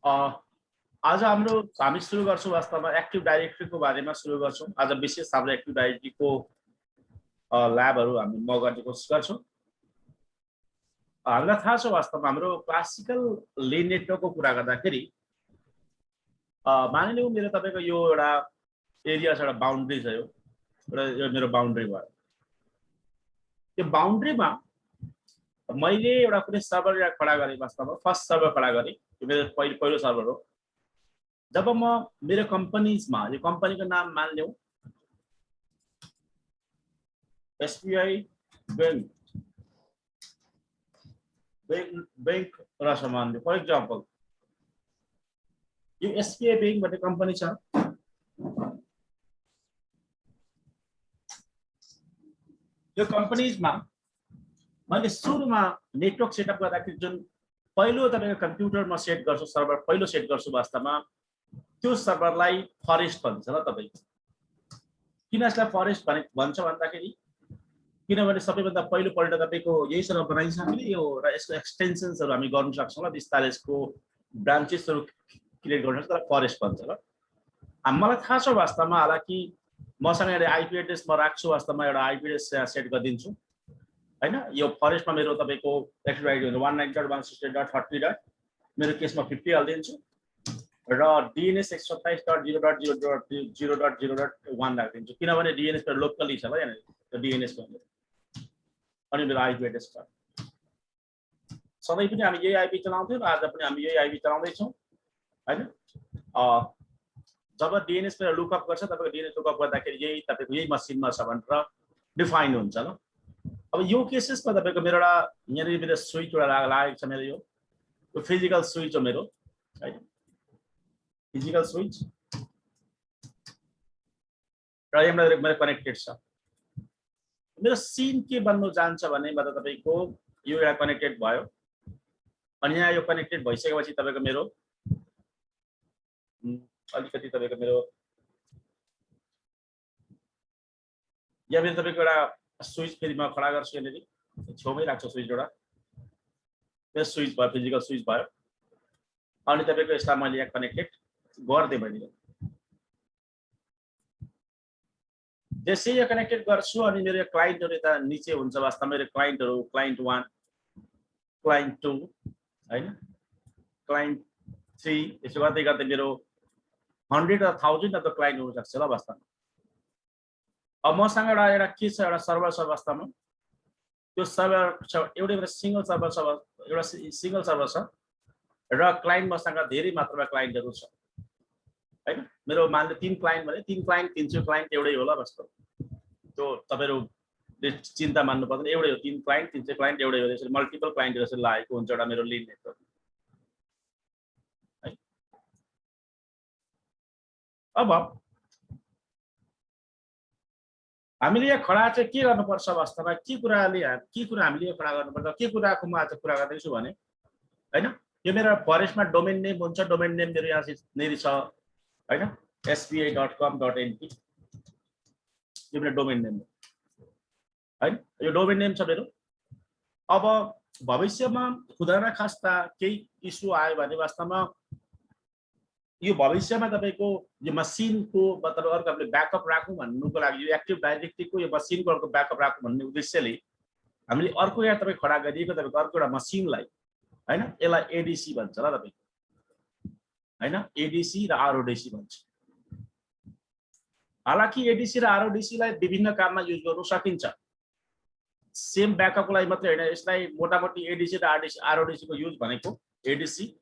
आज हामी सुरु गर्छौं वास्तवमा एक्टिभ डाइरेक्टरीको बारेमा सुरु गर्छौं। आज विशेष हाम्रो एक्टिभ डाइरेक्टरीको ल्याबहरु हामी म गर्ने कोसिस गर्छौं। हामीलाई थाहा छ वास्तवमा हाम्रो क्लासिकल लेन नेटवर्कको कुरा गर्दाखेरि मानिलिउँ मेरो तपाईको यो एउटा एरिया छ, एउटा बाउन्ड्री छ, यो मेरो बाउन्ड्री भयो। यो बाउन्ड्रीमा मैले एउटा कुनै सर्भर खडा गरेँ, वास्तवमा फर्स्ट सर्भर खडा गरेँ। यो मेरो पहिलो सर्भर हो। जब म मेरो कम्पनीजमा, यो कम्पनीको नाम मानिलिउँ एसबीआई बैंक र समान, फर एक्जाम्पल यो एसबीआई बैंक भन्ने कम्पनी छ। यो कम्पनीजमा मैले सुरुमा नेटवर्क सेटअप गर्दाखेरि जुन पहिलो तपाईको कम्प्युटरमा सेट गर्छु, सर्भर पहिलो सेट गर्छु, वास्तवमा त्यो सर्भरलाई फरेस्ट भन्छ ल तपाईको। किन यसलाई फरेस्ट भन्छ भन्दाखेरि किनभने सबैभन्दा पहिलो पल्ट तपाईको यही सर्भर बनाइसक्यो यो र यसको एक्सटेन्सन्सहरु हामी गर्न सक्छौं ल, विस्तार यसको ब्रान्चेसहरु क्रिएट गर्न सक्छ, तर फरेस्ट भन्छ ल। मलाई थाहा छ वास्तवमा, हालाकि मसँग एउटा आईपी एड्रेस म राख्छु, वास्तवमा एउटा आईपी एड्रेस सेट गरिदिन्छु हैन। यो फरेस्टमा मेरो तपाईको एक्टिभ डाइरेक्टरी 192.168.30. मेरो केसमा 50 हाल्दिन्छु र डीएनएस 127.0.0.0.1 राख्दिन्छु, किनभने डीएनएस त लोकली छ ल यहाँ, त्यो डीएनएस भन्ने। अनि मेरो आईपी एड्रेस छ। सधैँ पनि हामी यही आईपी चलाउँथ्यौं र आज पनि हामी यही आईपी चलाउँदै छौं हैन। जब डीएनएस मेरो लुकअप गर्छ, तपाईको डीएनएस लुकअप गर्दाखेरि यही तपाईको यही मसिनमा छ भनेर डिफाइन हुन्छ ल। अब यो केसेसमा तपाईको मेरो एउटा यहाँ मेरो स्विच एउटा लागेको छ, मेरो यो फिजिकल स्विच हो मेरो हैन, फिजिकल स्विच र यहाँ मेरो कनेक्टेड छ। मेरो सिन के बन्नु जान्छ भने मतलब तपाईको यो एउटा कनेक्टेड भयो, अनि यहाँ यो कनेक्टेड भइसकेपछि तपाईको मेरो अलिकति तपाईको मेरो यहाँ मेरो तपाईको एउटा स्विच फेरि म खडा गर्छु, यहाँनिर छेउमै राख्छु स्विच एउटा। यो स्विच भयो, फिजिकल स्विच भयो, अनि तपाईको यसलाई मैले यहाँ कनेक्टेड गर्दै मैले जसै यो कनेक्टेड गर्छु, अनि मेरो क्लाइन्टहरु यता नीचे हुन्छ। वास्तवमा मेरो क्लाइन्टहरु क्लाइन्ट 1, क्लाइन्ट 2 हैन, क्लाइन्ट 3, यसो गर्दै गर्दै मेरो 100 or 1000 अफ क्लाइन्ट हुन सक्छ ल वास्तवमा। अब मसँग एउटा के छ, एउटा सर्भर छ वास्तवमा। त्यो सर्भर छ एउटा सिंगल सर्भर छ, एउटा सिंगल सर्भर छ र क्लाइन्ट मसँग धेरै मात्रामा क्लाइन्टहरु छ हैन। मेरो मानले 3 क्लाइन्ट भने 3 क्लाइन्ट 300 क्लाइन्ट एउटै होला वास्तव। त्यो तपाईहरु चिन्ता मान्नु पर्दैन, एउटै हो। 3 क्लाइन्ट 300 क्लाइन्ट एउटै हो। यसरी मल्टिपल क्लाइन्ट जसरी लागेको हुन्छ एउटा मेरो लिड नेटवर्क। अब हामीले यहाँ खडा चाहिँ के गर्नुपर्छ वास्तवमा, के कुरा हामीले खडा गर्नुपर्छ, के कुराको म आज कुरा गर्दैछु भने हैन। यो मेरो फरेस्टमा डोमेन नेम हुन्छ, डोमेन नेम मेरो यहाँ नेरी छ हैन, sba.com.np यो मेरो डोमेन नेम हो हैन। यो डोमेन नेम छ मेरो। अब भविष्यमा खुदा न खास्ता केही इस्यु आयो भने वास्तवमा यो भविष्यमा तपाईको यो मसिनको मतलब अर्को हामीले ब्याकअप राखौं भन्नुको लागि, यो एक्टिभ डाइरेक्टरीको यो मसिनको अर्को ब्याकअप राखौं भन्ने उद्देश्यले हामीले अर्को यहाँ तपाईको खडा गरिएको तपाईको अर्को एउटा मसिनलाई हैन, यसलाई एडीसी भन्छ ल तपाईको हैन, एडीसी र आरओडीसी भन्छ। हालाकि एडीसी र आरओडीसी लाई विभिन्न काममा युज गर्न सकिन्छ। सेम ब्याकअपको लागि मात्रै हैन, यसलाई मोटामोटी एडीसी र आरओडीसी को युज भनेको ADC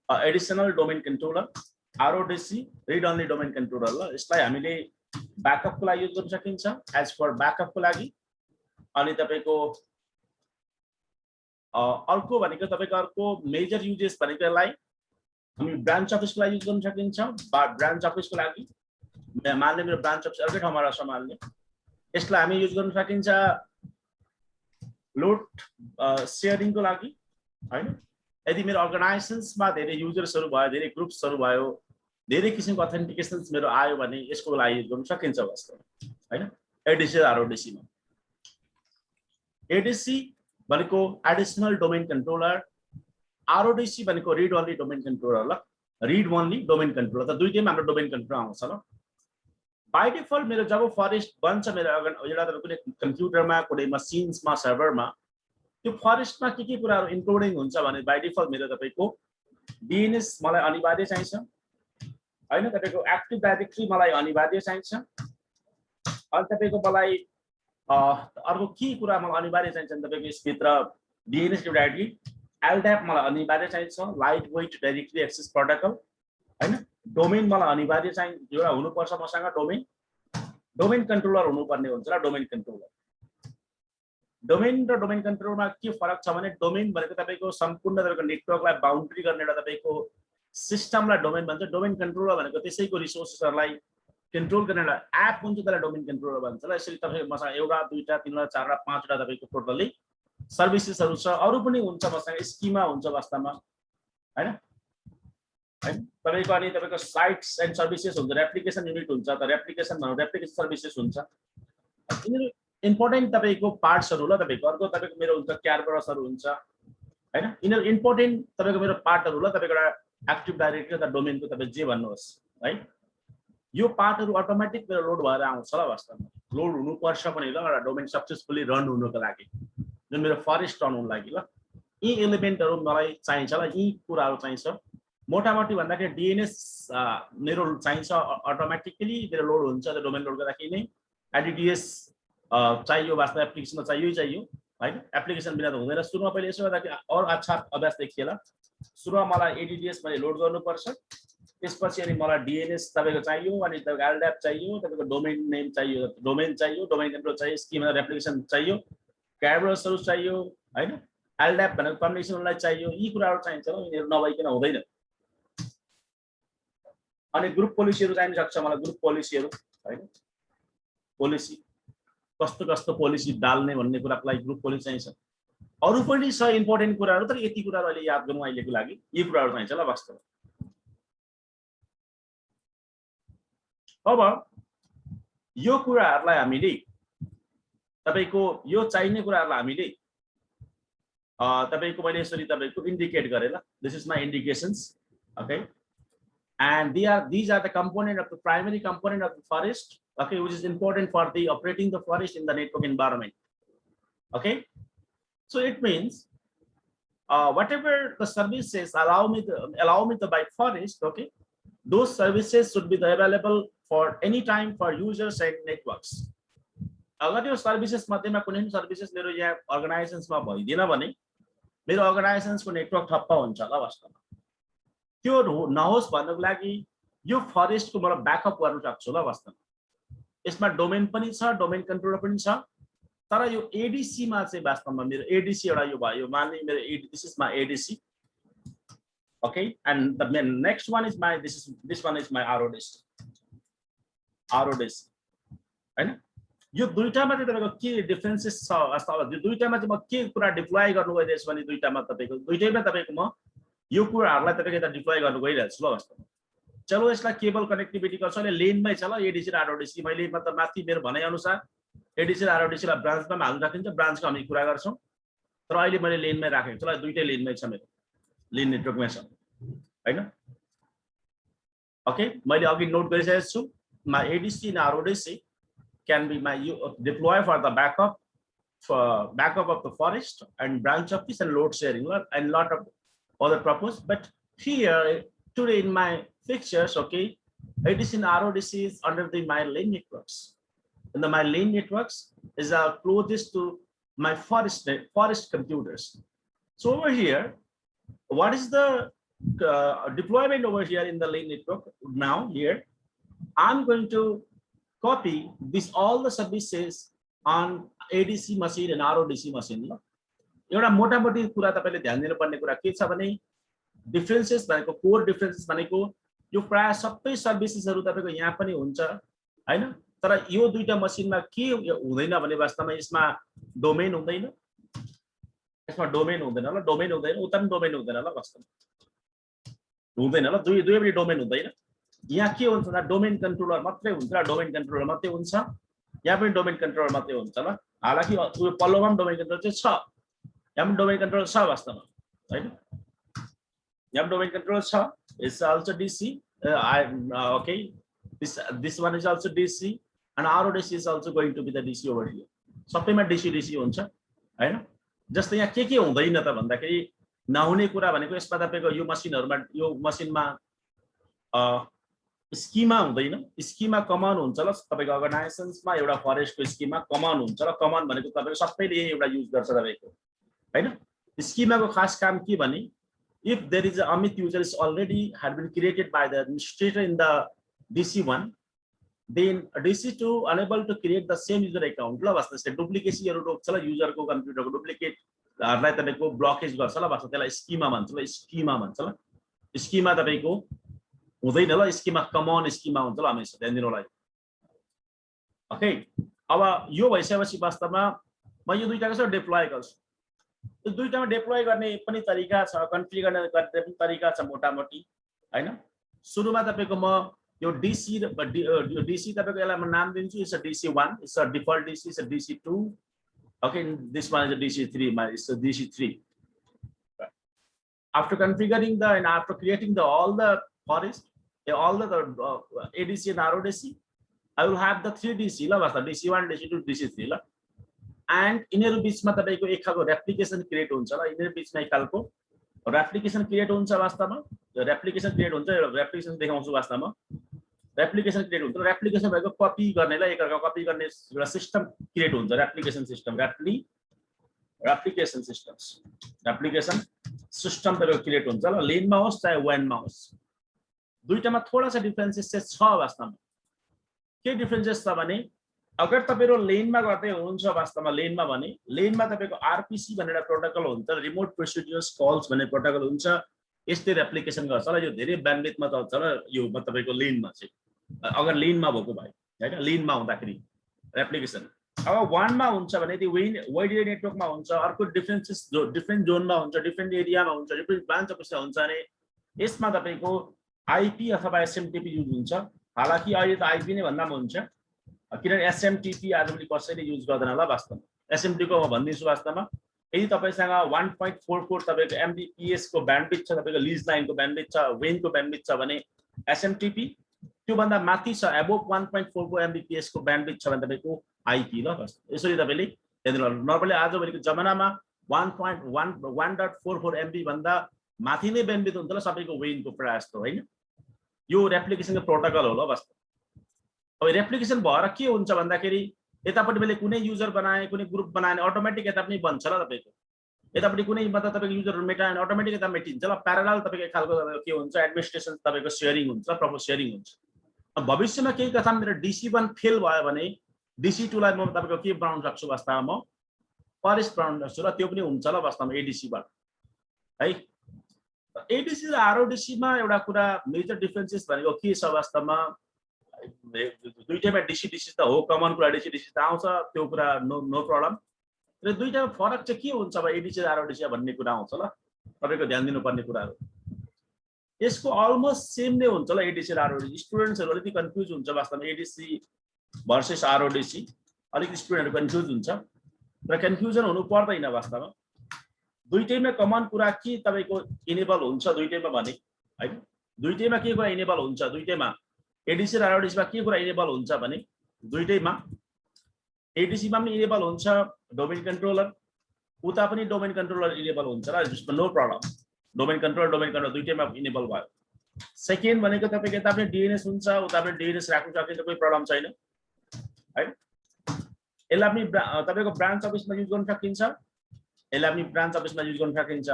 additional domain controller, RODC read only domain controller ल। यसलाई हामीले ब्याकअपको लागि युज गर्न सकिन्छ, एज फर ब्याकअपको लागि। अनि तपाईको अर्को भनेको तपाईको अर्को मेजर युजेस भनेको यसलाई हामी ब्रान्च अफिसको लागि युज गर्न सकिन्छ। ब्रान्च अफिसको लागि मान्ने मेरो ब्रान्च अफिस अर्कै ठाउँमा रहेछ मान्ने, यसलाई हामी युज गर्न सकिन्छ लोड शेयरिङको लागि हैन। यदि मेरो अर्गनाइजेसन्समा धेरै युजर्सहरु भयो, धेरै ग्रुप्सहरु भयो, धेरै किसिमको अथेन्टिकेशन्स मेरो आयो भने यसको लागि युज गर्न सकिन्छ वास्तवमा हैन। एडीसी र आरओडीसी मा एडीसी भनेको एडिसनल डोमेन कन्ट्रोलर RODC भनेको रिड ओन्ली डोमेन कन्ट्रोलर ल रिड ओन्ली डोमेन कन्ट्रोलर त दुईटैमा हाम्रो डोमेन कन्ट्रोलर आउँछ ल बाइ डिफल्ट मेरो जब फरेस्ट बन्छ मेरो एउटा कुनै कम्प्युटरमा कुनै मसिन्समा सर्भरमा त्यो फरेस्टमा के कुराहरु इन्क्लुडिङ हुन्छ भने बाइ डिफल्ट मेरो तपाईको DNS मलाई अनिवार्य चाहिन्छ हैन तपाईको एक्टिभ डाइरेक्टरी मलाई अनिवार्य चाहिन्छ अनि तपाईको मलाई अर्को के कुरा मलाई अनिवार्य चाहिन्छ तपाईको यसभित्र DNS डाइरेक्टली LDAP मलाई अनिवार्य चाहिन्छ lightweight directory access protocol हैन डोमेन मलाई अनिवार्य चाहिन्छ एउटा हुनुपर्छ मसँग डोमेन कन्ट्रोलर हुनुपर्ने हुन्छ र डोमेन कन्ट्रोलर डोमेन र डोमेन कन्ट्रोलरमा के फरक छ भने डोमेन भनेको तपाईको सम्पूर्ण तपाईको नेटवर्कलाई बाउन्ड्री गर्ने एउटा तपाईको सिस्टमलाई डोमेन भन्छ डोमेन कन्ट्रोलर भनेको त्यसैको रिसोर्सेसहरुलाई कन्ट्रोल गर्ने एउटा एप हुन्छ त्यसलाई डोमेन कन्ट्रोलर भन्छ ल यसरी तपाईको मसँग एउटा दुईटा तीनवटा चारवटा पाँचवटा तपाईको टोटली सर्भिसेसहरु छ अरु पनि हुन्छ मसँग स्कीमा हुन्छ वास्तवमा हैन तपाईको अनि तपाईको साइट्स एन्ड सर्भिसेस हुन्छ एप्लिकेसन युनिट हुन्छ त एप्लिकेसन भन्नु एप्लिकेसन सर्भिसेस हुन्छ यिनीहरु इम्पोर्टेन्ट तपाईको पार्ट्सहरु ल तपाईको अर्को तपाईको मेरो हुन्छ क्यारबरसहरु हुन्छ हैन यिनीहरु इम्पोर्टेन्ट तपाईको मेरो पार्टहरु ल तपाईको एउटा एक्टिभ डाइरेक्टरी त डोमेनको तपाई जे भन्नुहोस् है यो पार्टहरु अटोमेटिक मेरो लोड भएर आउँछ ल वास्तवमा लोड हुनु पर्छ पनि ल एउटा डोमेन सक्सेसफुली रन हुनको लागि जुन मेरो फरेस्ट रन हुन लागि ल यी एलिमेन्टहरु मलाई चाहिन्छ ल यी कुराहरु चाहिन्छ मोटामोटी भन्दाखेरि DNS मेरो चाहिन्छ अटोमेटिकली मेरो लोड हुन्छ त्यो डोमेन लोड गर्दाखेरि नै IDDS चाहियो वास्तव एप्लिकेसनमा चाहियो हैन एप्लिकेसन बिना त हुँदैन सुरुमा पहिले यसो गर्दाखेरि और अच्छा अभ्यास देखिएला सुरुमा मलाई ADDS मैले लोड गर्नुपर्छ त्यसपछि अनि मलाई DNS तपाईको चाहियो अनि तपाईको LDAP चाहियो तपाईको डोमेन नेम चाहियो डोमेन कन्ट्रोल चाहियो स्कीमा एप्लिकेसन चाहियो क्यारबरसहरु चाहियो हैन LDAP भनेको कम्युनिकेसनलाई चाहियो यी कुराहरु चाहिन्छ ल यिनीहरु नभइकन हुँदैन अनि ग्रुप पोलिसीहरु चाहिन सक्छ मलाई ग्रुप पोलिसीहरु हैन पोलिसी कस्तो पोलिसी डाल्ने भन्ने कुराको लागि ग्रुप पोलिसी चाहिन्छ अरु पनि छ इम्पोर्टेन्ट कुराहरु तर यति कुराहरु अहिले याद गर्नु अहिलेको लागि यी कुराहरु चाहिन्छ ल वास्तवमा अब यो कुराहरुलाई हामीले तपाईको यो चाहिने कुराहरुलाई हामीले तपाईको मैले यसरी तपाईको इन्डिकेट गरे ल this is my indications okay and these are the component of the primary component of the forest okay which is important for the operating the forest in the network environment okay so it means whatever the services allow me to buy forest okay those services should be available for any time for users and networks अगर यो services मध्येमा कुनै पनि services मेरो यहाँ अर्गनाइजेसन्समा भइदिन भने मेरो अर्गनाइजेसन्सको network ठप्प हुन्छ ल वास्तवमा त्यो नहोस् भन्नको लागि यो फरेस्टको मलाई ब्याकअप गर्न सक्छु ल वास्तवमा यसमा डोमेन पनि छ डोमेन कन्ट्रोलर पनि छ तर यो ADC मा चाहिँ वास्तवमा मेरो ADC एउटा यो भयो मान्ने मेरो this is my ADC okay and the next one is my this one is my RODC हैन यो दुईटामा चाहिँ तपाईको के डिफरेन्सेस छ अथवा यो दुईटामा चाहिँ म के कुरा डिप्लोय गर्नु गइरहेछु भने दुईटामा तपाईको दुईटैमा तपाईको म यो कुराहरुलाई तपाईको यता डिप्लोय गर्नु गइरहेछु ल वास्तवमा चलो यसलाई केबल कनेक्टिभिटी गर्छ अहिले लेनमै छ ल ADC र RODC मैले मतलब माथि मेरो भनाइ अनुसार ADC र RODC लाई ब्रान्चमा हाल्न राखिन्छ ब्रान्चको हामी कुरा गर्छौं तर अहिले मैले लेनमै राखेको छु ल दुईटै लेनमै छ मेरो लेन नेटवर्कमै छ हैन ओके मैले अघि नोट गरिसकेको छु my ADC and RODC can be my deploy for the backup of the forest and branch office and load sharing and lot of other purpose but here today in my pictures okay ADC and RODC is under the my lane networks and the my lane networks is closest to my forest computers so over here what is the deployment over here in the lane network now here I'm going to copy this all the services on ADC machine and RODC machine ल एउटा मोटामोटी कुरा तपाईले ध्यान दिनुपर्ने कुरा के छ भने डिफरेन्सेस भनेको कोर डिफरेन्सेस भनेको यो प्राय सबै सर्भिसेसहरु तपाईको यहाँ पनि हुन्छ हैन तर यो दुईटा मसिनमा के हुँदैन भने वास्तवमा यसमा डोमेन हुँदैन ल डोमेन हुँदैन उता पनि डोमेन हुँदैन ल वास्तवमा हुँदैन ल दुईवटै डोमेन हुँदैन यहाँ के हुन्छ भने डोमेन कन्ट्रोलर मात्रै हुन्छ डोमेन कन्ट्रोलर मात्रै हुन्छ यहाँ पनि डोमेन कन्ट्रोलर मात्रै हुन्छ ल हालाकि यो पल्लोमा पनि डोमेन कन्ट्रोलर चाहिँ छ यहाँ पनि डोमेन कन्ट्रोलर छ वास्तवमा हैन यहाँ डोमेन कन्ट्रोल छ, it's also DC, okay, this one is also DC and RODC is also going to be the DC over here. सबैमा DC हुन्छ हैन। जस्तै यहाँ के हुँदैन त भन्दाखेरि नहुने कुरा भनेको यसमा तपाईको यो मसिनहरुमा यो मसिनमा स्कीमा हुँदैन, स्कीमा कमन हुन्छ ल तपाईको अर्गनाइजेसन्समा एउटा फरेस्टको स्कीमा कमन हुन्छ र कमन भनेको तपाईको सबैले एउटा युज गर्छ तपाईको हैन। स्कीमाको खास काम के भने if there is a Amit user is already had been created by the administrator in the DC1, then DC2 unable to create the same user account ल वास्तव से डुप्लिकेसी रोक्छ ल युजरको कम्प्युटरको डुप्लिकेट हरुलाई तपाईको ब्लकेज गर्छ ल वास्तव त्यसलाई स्कीमा भन्छ ल स्कीमा भन्छ ल स्कीमा तपाईको हुँदैन ल स्कीमा कमन स्कीमा हुन्छ ल हमेशा ध्यान दिनु होला। ओके अब यो भइसकेपछि वास्तवमा म यो दुईटाको चाहिँ डिप्लोय गर्छु। यो दुईटामा डिप्लोय गर्ने पनि तरिका छ, कन्फिगर गर्ने पनि तरिका छ मोटामोटी हैन। सुरुमा तपाईको म यो DC तपाईको यसलाई म नाम दिन्छु, it's a DC1, it's a default DC, it's a DC2, okay, this one is a DC3, it's a DC3. After configuring the and after creating the all the forest, all the ADC and RODC, I will have the 3 DC la basta DC1, DC2, DC3 la, and यिनीहरु बीचमा तपाईको एक खालको replication create हुन्छ ल। यिनीहरु बीचमा एक खालको replication create हुन्छ वास्तवमा। रेप्लिकेसन क्रिएट हुन्छ, रेप्लिकेसन देखाउँछु वास्तवमा। रेप्लिकेसन क्रिएट हुन्छ, रेप्लिकेसन भएको कपी गर्नेलाई एकअर्का कपी गर्ने एउटा सिस्टम क्रिएट हुन्छ, रेप्लिकेसन सिस्टम, रेप्लिकेसन सिस्टम तपाईको क्रिएट हुन्छ ल। लेनमा होस् चाहे वानमा होस्, दुईटामा थोडा सा डिफरेन्सेस चाहिँ छ वास्तवमा। के डिफरेन्सेस छ भने अगर तपाईहरु लेनमा गर्दै हुनुहुन्छ वास्तवमा लेनमा भने लेनमा तपाईको RPC भनेर प्रोटोकल हुन्छ, रिमोट प्रोसिड्युर्स कल्स भन्ने प्रोटोकल हुन्छ, यसले रेप्लिकेसन गर्छ ल। यो धेरै ब्यान्डविड्थमा चल्छ र यो तपाईको लेनमा चाहिँ अगर लेनमा भएको भए हैन, लेनमा हुँदाखेरि रेप्लिकेसन। अब वानमा हुन्छ भने त्यो वाइड एरिया नेटवर्कमा हुन्छ, अर्को डिफरेन्सेस डिफरेन्ट जोनमा हुन्छ, डिफरेन्ट एरियामा हुन्छ, डिफरेन्ट ब्रान्च अफिसमा हुन्छ भने यसमा तपाईको आईपी अथवा एसएमटीपी युज हुन्छ। हालाकि अहिले त आईपी नै भन्दा पनि हुन्छ, किनभने एसएमटीपी आजभोलि कसैले युज गर्दैन ल वास्तवमा। एसएमटी को म भन्दिन्छु वास्तवमा यदि तपाईसँग 1.44 तपाईको एमबीपीएस को ब्यान्डविड्थ छ, तपाईको लीज लाइनको ब्यान्डविड्थ छ, वेन को ब्यान्डविड्थ छ भने एसएमटीपी त्यो भन्दा माथि छ, अबोभ 1.44 एमबीपीएस को ब्यान्डविड्थ छ भने तपाईको आईपी ल। यसरी तपाईले हेर्नु होला। नर्मली आजभोलिको जमानामा 1.44 एमबी भन्दा माथि नै ब्यान्डविड्थ हुन्छ ल सबैको वेनको प्राय जस्तो हैन। यो रेप्लिकेसनको प्रोटोकल हो ल वास्तव। अब रेप्लिकेसन भएर के हुन्छ भन्दाखेरि यतापट्टि मैले कुनै युजर बनाए, कुनै ग्रुप बनाए अटोमेटिक यता पनि बन्छ ल तपाईको। यतापट्टि कुनै मतलब तपाईको युजर मेटाए अटोमेटिक यता मेटिन्छ ल। प्यारलल तपाईको एक खालको के हुन्छ एडमिनिस्ट्रेसन तपाईको शेयरिङ हुन्छ, प्रपर शेयरिङ हुन्छ। अब भविष्यमा केही कथा मेरो DC1 फेल भयो भने DC2 लाई म तपाईको के बनाउन सक्छु वास्तवमा म फरेस्ट बनाउन सक्छु र त्यो पनि हुन्छ ल वास्तवमा ADC बाट है। ADC र RODC मा एउटा कुरा मेजर डिफरेन्सेस भनेको के छ वास्तवमा, दुईटैमा DC त हो, कमन कुरा DC त आउँछ, त्यो कुरा नो प्रब्लम। र दुईटामा फरक चाहिँ के हुन्छ अब ADC र RODC भन्ने कुरा आउँछ ल। तपाईको ध्यान दिनुपर्ने कुराहरु यसको अलमोस्ट सेम नै हुन्छ ल ADC र RODC। स्टुडेन्ट्सहरु अलिकति कन्फ्युज हुन्छ वास्तवमा ADC भर्सेस RODC, अलिकति स्टुडेन्टहरु कन्फ्युज हुन्छ र कन्फ्युजन हुनु पर्दैन वास्तवमा। दुईटैमा कमन कुरा के तपाईको इनेबल हुन्छ दुईटैमा भने हैन। दुईटैमा के कुरा इनेबल हुन्छ, दुईटैमा ADC र RODC मा के कुरा इनेबल हुन्छ भने दुईटैमा ADC मा पनि इनेबल हुन्छ डोमेन कन्ट्रोलर, उता पनि डोमेन कन्ट्रोलर इनेबल हुन्छ र जसमा नो प्रब्लम। डोमेन कन्ट्रोलर दुईटैमा इनेबल भयो। सेकेन्ड भनेको तपाईको यता पनि DNS हुन्छ, उता पनि DNS राख्नु सकिन्छ, कुनै प्रब्लम छैन हैन। यसलाई पनि तपाईको ब्रान्च अफिसमा युज गर्न सकिन्छ, यसलाई पनि ब्रान्च अफिसमा युज गर्न सकिन्छ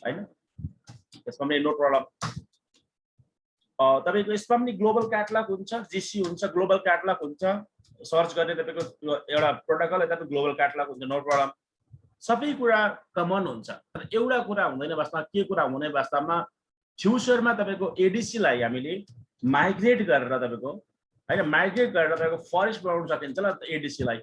हैन, त्यसमा पनि नो प्रब्लम। तपाईको यसमा पनि ग्लोबल क्याटलग हुन्छ, GC हुन्छ, ग्लोबल क्याटलग हुन्छ, सर्च गर्ने तपाईको एउटा प्रोटोकल, यता पनि ग्लोबल क्याटलग हुन्छ, नो प्रब्लम। सबै कुरा कमन हुन्छ। तर एउटा कुरा हुँदैन वास्तवमा, के कुरा हुने वास्तवमा फ्युचरमा तपाईको ADC लाई हामीले माइग्रेट गरेर तपाईको हैन, माइग्रेट गरेर तपाईको फरेस्ट बनाउन सकिन्छ ल ADC लाई।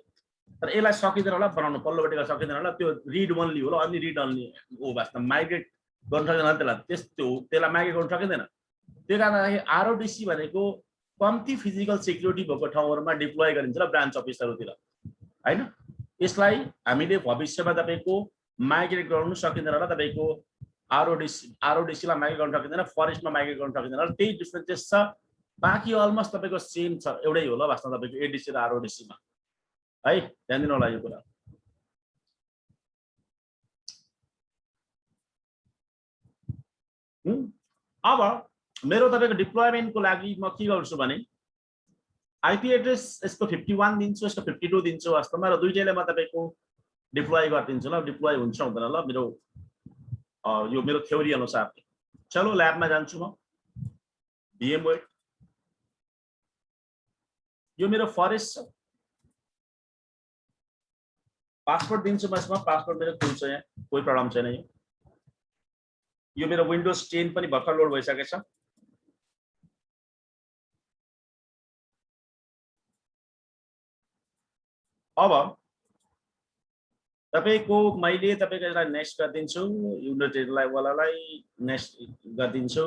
तर यसलाई सकिदैन होला बनाउन, पल्लोपट्टि सकिदैन होला, त्यो रिड ओन्ली हो ल, अनि रिड ओन्ली हो वास्तवमा। माइग्रेट गर्न सक्दैन त्यसलाई माइग्रेट गर्न सकिदैन। त्यो कारणले RODC भनेको कम्ती फिजिकल सिक्युरिटी भएको ठाउँहरुमा डिप्लोय गरिन्छ ल ब्रान्च अफिसहरुतिर हैन। यसलाई हामीले भविष्यमा तपाईको माइग्रेट गर्न सकिदैन होला, तपाईको आरओडीसी लाई माइग्रेट गर्न सकिँदैन, फरेस्टमा माइग्रेट गर्न सकिँदैन। त्यही डिफरेन्सेस छ, बाँकी अलमोस्ट तपाईँको सेम छ, एउटै होला वास्तवमा तपाईँको एडीसी र आरओडीसीमा है, ध्यान दिनु होला यो कुरा। अब मेरो तपाईँको डिप्लोयमेन्टको लागि म के गर्छु भने आइपी एड्रेस यसको 51 दिन्छु, यसको 52 दिन्छु वास्तवमा, र दुईटैले म तपाईँको डिप्लोय गरिदिन्छु ल। डिप्लोय हुन्छ हुँदैन ल मेरो यो मेरो थ्योरी अनुसार। चलो ल्याबमा जान्छु म। VMware यो मेरो फरेस्ट छ, पासवर्ड दिन्छु म यसमा, पासवर्ड मेरो खुल्छ यहाँ, कोही प्रब्लम छैन। यो मेरो विन्डोज 10 पनि भर्खर लोड भइसकेको छ। अब तपाईको मैले तपाईको यसलाई नेक्स्ट गरिदिन्छु, युनिटेडलाई वालालाई नेक्स्ट गरिदिन्छु।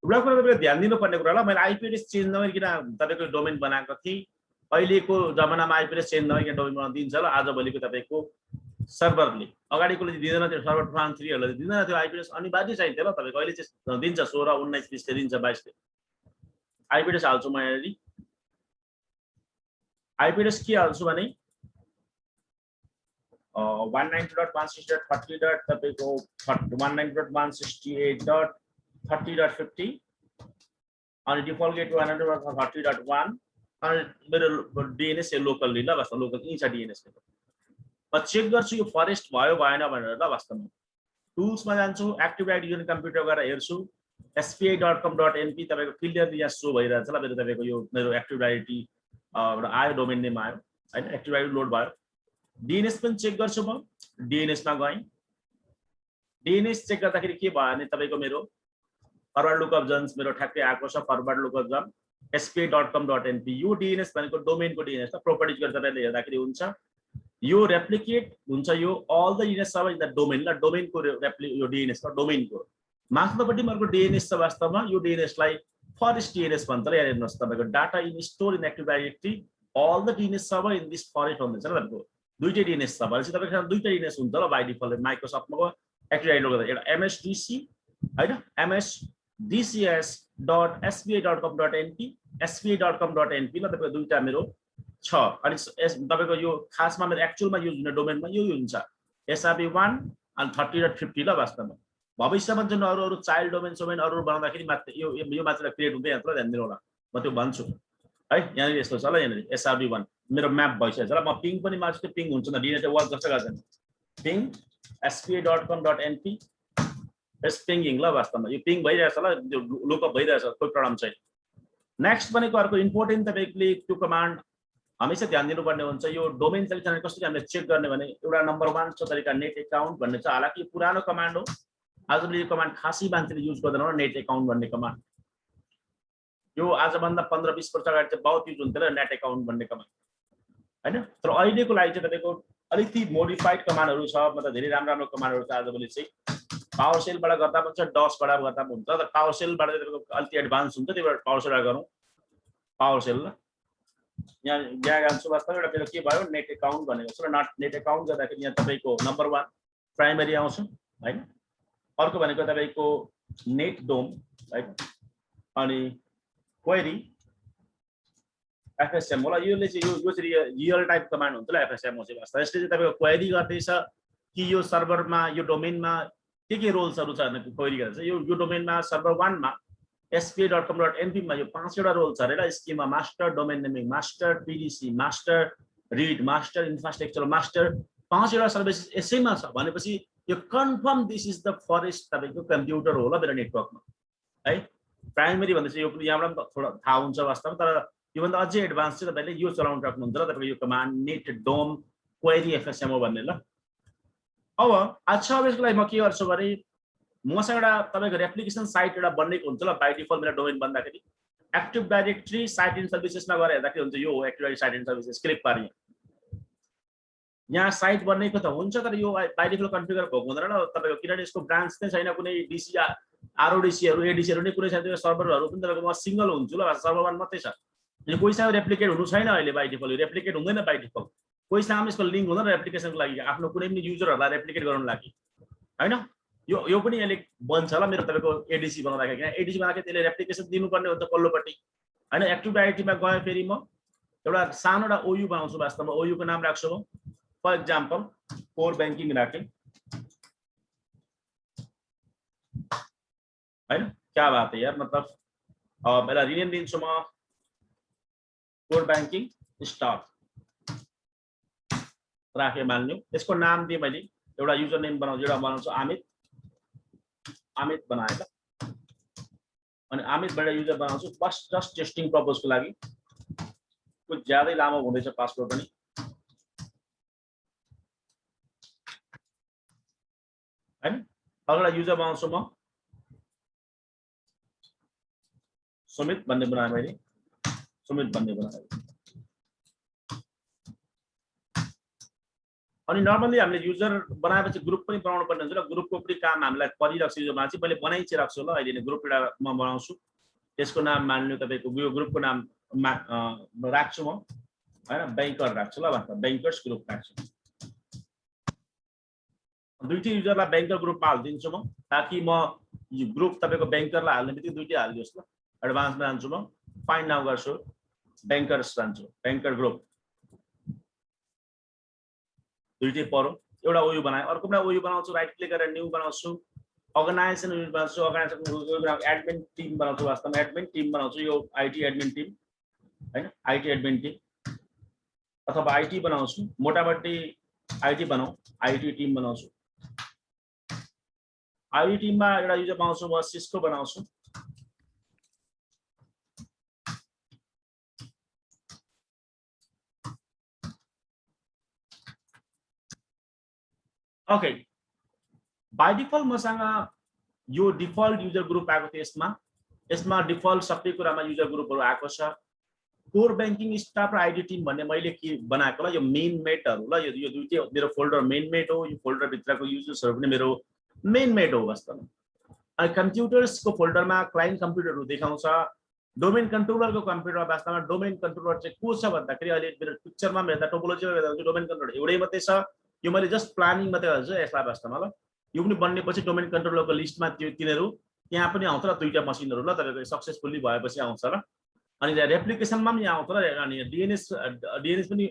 एउटा कुरा तपाईले ध्यान दिनुपर्ने कुरा ल, मैले आइपी एड्रेस चेन्ज नगरिकन तपाईको डोमेन बनाएको थिएँ। अहिलेको जमानामा आइपी एड्रेस चेन्ज नगरिकन डोमेन बनाउन दिन्छ ल। आजभोलिको तपाईको सर्भरले, अगाडिकोले दिँदैन थियो, सर्भर 2 3 हरूले दिँदैन थियो आइपी एड्रेस, अनिवार्य चाहिन्थ्यो ल। तपाईको अहिले चाहिँ दिन्छ, 16 19 20 ले दिन्छ, 22 ले आइपी एड्रेस हाल्छु म। यदि आइपी एड्रेस के हाल्छु भने 192.168.30. तपाईको 192.168.30.50 अनि डिफल्ट गेट 130.1 अनि मेरो डीएनएस लोकल ल, वास्तवमा लोकल यही छ डीएनएस। म चेक गर्छु यो फरेस्ट भयो भएन भनेर ल। वास्तवमा टुल्समा जान्छु, एक्टिभ डाइरेक्टरी जुन कम्प्युटर गएर हेर्छु, spi.com.np तपाईको क्लियरली यहाँ सो भइरहेछ ल। मेरो तपाईको यो मेरो एक्टिभ डाइरेक्टरी आयो, डोमेन नेम आयो हैन, एक्टिभ डाइरेक्टरी लोड भयो। डीएनएस पनि चेक गर्छु म, डीएनएस मा गएँ। डीएनएस चेक गर्दाखेरि के भयो भने तपाईको मेरो फरवर्ड लुकअप जन्स मेरो ठ्याक्कै आएको छ, फरवर्ड लुकअप जन spi.com.np। यो डीएनएस भनेको डोमेनको डीएनएस त, प्रोपर्टिज गरेर तपाईले हेर्दाखेरि हुन्छ। यो रेप्लिकेट हुन्छ, यो अल द डीएनएस सब इन द डोमेन ल। डोमेनको यो डीएनएस छ, डोमेनको माथिल्लोपट्टि अर्को डीएनएस छ। वास्तवमा यो डीएनएस लाई फरेस्ट डीएनएस भन्छ ल। हेर्नुस् तपाईको data in store in active directory, all the DNS सब इन दिस फरेस्ट भन्दैछ ल। तपाईको दुईटै डीएनएस छ भनेपछि तपाईको दुईटै डीएनएस हुन्छ ल बाइ डिफल्ट माइक्रोसफ्टमा एक्टिभ डाइरेक्टरी। एउटा MSDC हैन, msdcs.spi.com.np, spi.com.np ल। तपाईको दुईटा मेरो छ। अनि तपाईको यो खासमा मेरो एक्चुअलमा युज हुने डोमेनमा यो हुन्छ SRB1 अनि 30.50 ल। वास्तवमा भविष्यमा जुन अरु चाइल्ड डोमेन सोमेन अरु बनाउँदाखेरि मात्र यो मात्र क्रिएट हुँदै हुन्छ ल। ध्यान दिनु होला, म त्यो भन्छु है। यहाँ यस्तो छ ल, यहाँ SRB1 मेरो म्याप भइसकेछ ल। म पिङ पनि मार्छु, पिङ हुन्छ नि डीएनएस वर्क जस्तो गर्दैन। पिङ spi.com.np एस पिङिङ ल। वास्तवमा यो पिङ भइरहेछ ल, त्यो लुकअप भइरहेछ, कोही प्रब्लम छैन। नेक्स्ट भनेको अर्को इम्पोर्टेन्ट तपाईले त्यो कमान्ड हमेशा ध्यान दिनुपर्ने हुन्छ। यो डोमेन सेलेक्सन कसरी हामीले चेक गर्ने भने एउटा नम्बर 1 छ तरिका नेट अकाउन्ट भन्ने छ। हालाकि पुरानो कमान्ड हो, आजभोलि यो कमान्ड खासै मान्छेले युज गर्दैन होला, नेट अकाउन्ट भन्ने कमान्ड। यो आजभन्दा 15-20 वर्ष अगाडि चाहिँ बहुत युज हुन्थ्यो ल, नेट अकाउन्ट भन्ने कमान्ड हैन। तर अहिलेको लागि चाहिँ तपाईको अलिकति मोडिफाइड कमान्डहरु छ, मतलब धेरै राम्रो कमान्डहरु छ। आजभोलि चाहिँ पावर सेलबाट गर्दा पनि छ, डसबाट गर्दा पनि हुन्छ। तर पावर सेलबाट तपाईको अलिकति एडभान्स हुन्छ, त्यही भएर पावर सेलबाट गरौँ। पावर सेल ल, यहाँ जान्छु। वास्तवमा एउटा मेरो के भयो, नेट अकाउन्ट भनेको छ र नेट अकाउन्ट गर्दाखेरि यहाँ तपाईको नम्बर 1 प्राइमरी आउँछ हैन। अर्को भनेको तपाईको नेट डोम हैन, अनि क्वेरी FSM होला। योले चाहिँ यो चाहिँ रियल टाइप कमान्ड हुन्छ ल। FSM हो चाहिँ वास्तवमा यसले चाहिँ तपाईको क्वेरी गर्दैछ कि यो सर्भरमा यो डोमेनमा के रोल्सहरु छ भनेर क्वेरी गर्छ। यो डोमेनमा सर्भर 1 मा spi.com.np मा यो 5 वटा रोल छ अरे ल। Schema master, domain naming master, PDC master, RID master, infrastructure master, 5 वटा सर्भिसेस यसैमा छ भनेपछि यो confirm this is the forest तपाईको कम्प्युटर होला मेरो नेटवर्कमा है। प्राइमरी भन्दा चाहिँ यो पनि यहाँबाट पनि थोडा थाहा हुन्छ वास्तवमा, तर योभन्दा अझै एडभान्स चाहिँ तपाईले यो चलाउन सक्नुहुन्छ र तपाईको यो कमान्ड नेट डोम क्वेरी FSM हो भन्ने ल। अब अच्छा, अब यसको लागि म के गर्छु भने मसँग एउटा तपाईको रेप्लिकेसन साइट एउटा बनेको हुन्छ ल। बाइ डिफल्ट मेरो डोमेन भन्दाखेरि एक्टिभ डाइरेक्टरी साइट एन्ड सर्भिसेसमा गएर हेर्दाखेरि हुन्छ यो active directory site and services. Click पार्ने यहाँ साइट बनेको त हुन्छ, तर यो बाइ डिफल्ट कन्फिगर भएको हुँदैन ल तपाईको, किनभने यसको ब्रान्च नै छैन कुनै। DC RODC हरु ADC हरु नै कुनै छैन, त्यो सर्भरहरु पनि तपाईको म सिंगल हुन्छु ल। सर्भर 1 मात्रै छ, यो कोहीसँग रेप्लिकेट हुनु छैन अहिले बाइ डिफल्ट, रेप्लिकेट हुँदैन बाइ डिफल्ट। कोहीसँग यसको लिङ्क हुँदैन एप्लिकेसनको लागि आफ्नो कुनै पनि युजरहरूलाई रेप्लिकेट गराउन लागि हैन यो पनि अहिले बन्छ होला मेरो तपाईको एडीसी बनाउँदाखेरि किन एडीसी बनाउँदाखेरि त्यसले रेप्लिकेसन दिनुपर्ने हुन्छ पल्लोपट्टि हैन एक्टिभ डाइरेक्टरीमा गए फेरि म एउटा सानो एउटा ओयु बनाउँछु वास्तवमा ओयु को नाम राख्छु म फर एक्जाम्पल कोर बैंकिङ राखे हैन क्या बात है यार मतलब पहिला रिनेम दिन्छु म कोर बैंकिङ स्टार राखे मान्नु यसको नाम दिए मैले एउटा युजर नेम बनाउँछु एउटा बनाउँछु अमित बनाएँ त अनि अमितबाट युजर बनाउँछु बस जस्ट टेस्टिङ पर्पजको लागि कुछ ज्यादै लामो हुँदैछ पासवर्ड पनि हैन अगला युजर बनाउँछु म सुमित भन्ने बनाएँ मैले सुमित भन्ने बनाएँ अनि नर्मली हामीले युजर बनाएपछि ग्रुप पनि बनाउनु पर्ने हुन्छ र ग्रुपको पनि काम हामीलाई परिरहेको छ यो मान्छे मैले बनाइछि राख्छु ल अहिले नै ग्रुप एउटा म बनाउँछु त्यसको नाम मान्नु तपाईको यो ग्रुपको नाम राख्छु म हैन बैंकर राख्छु ल भन्छ बैंकर्स ग्रुप राख्छु दुईटी युजरलाई बैंकर ग्रुपमा हाल्दिन्छु म ताकि म यो ग्रुप तपाईको बैंकरलाई हाल्ने बित्तिकै दुईटी हाल्दियोस् ल एडभान्समा जान्छु म फाइन्ड नाउ गर्छु बैंकर्स जान्छु बैंकर ग्रुप दुईटै परो एउटा ओयु बनाए अर्को पनि ओयु बनाउँछु राइट क्लिक गरेर न्यू बनाउँछु अर्गनाइजेसन युनिट बनाउँछु अर्गनाइजेसन एडमिन टिम बनाउँछु वास्तवमा एडमिन टिम बनाउँछु यो आईटी एडमिन टिम हैन आईटी एडमिन टिम अथवा आईटी बनाउँछु मोटामोटी आईटी बनाऊ आईटी टिम बनाउँछु आईटी टिममा एउटा युजर बनाउँछु म सिस्को बनाउँछु ओके बाइ डिफल्ट मसँग यो डिफल्ट युजर ग्रुप आएको थियो यसमा डिफल्ट सबै कुरामा युजर ग्रुपहरु आएको छ कोर बैंकिङ स्टाफ र आईडी टिम भन्ने मैले के बनाएको ल यो मेन मेटहरु ल यो दुईटै मेरो फोल्डर मेन मेट हो यो फोल्डर भित्रको युजर्सहरु पनि मेरो मेन मेट हो वास्तवमा अनि कम्प्युटर्सको फोल्डरमा क्लाइन्ट कम्प्युटरहरु देखाउँछ डोमेन कन्ट्रोलरको कम्प्युटरमा वास्तवमा डोमेन कन्ट्रोलर चाहिँ को छ भन्दाखेरि अहिले मेरो पिक्चरमा हेर्दा टोपोलोजीमा हेर्दा डोमेन कन्ट्रोलर एउटै मात्रै छ यो मैले जस्ट प्लानिङ मात्रै गर्छु यसलाई वास्तवमा ल यो पनि बन्नेपछि डोमेन कन्ट्रोलरको लिस्टमा त्यो तिनीहरु त्यहाँ पनि आउँछ र दुईटा मसिनहरु ल तपाईको सक्सेसफुली भएपछि आउँछ र अनि रेप्लिकेसनमा पनि आउँछ र अनि डीएनएस पनि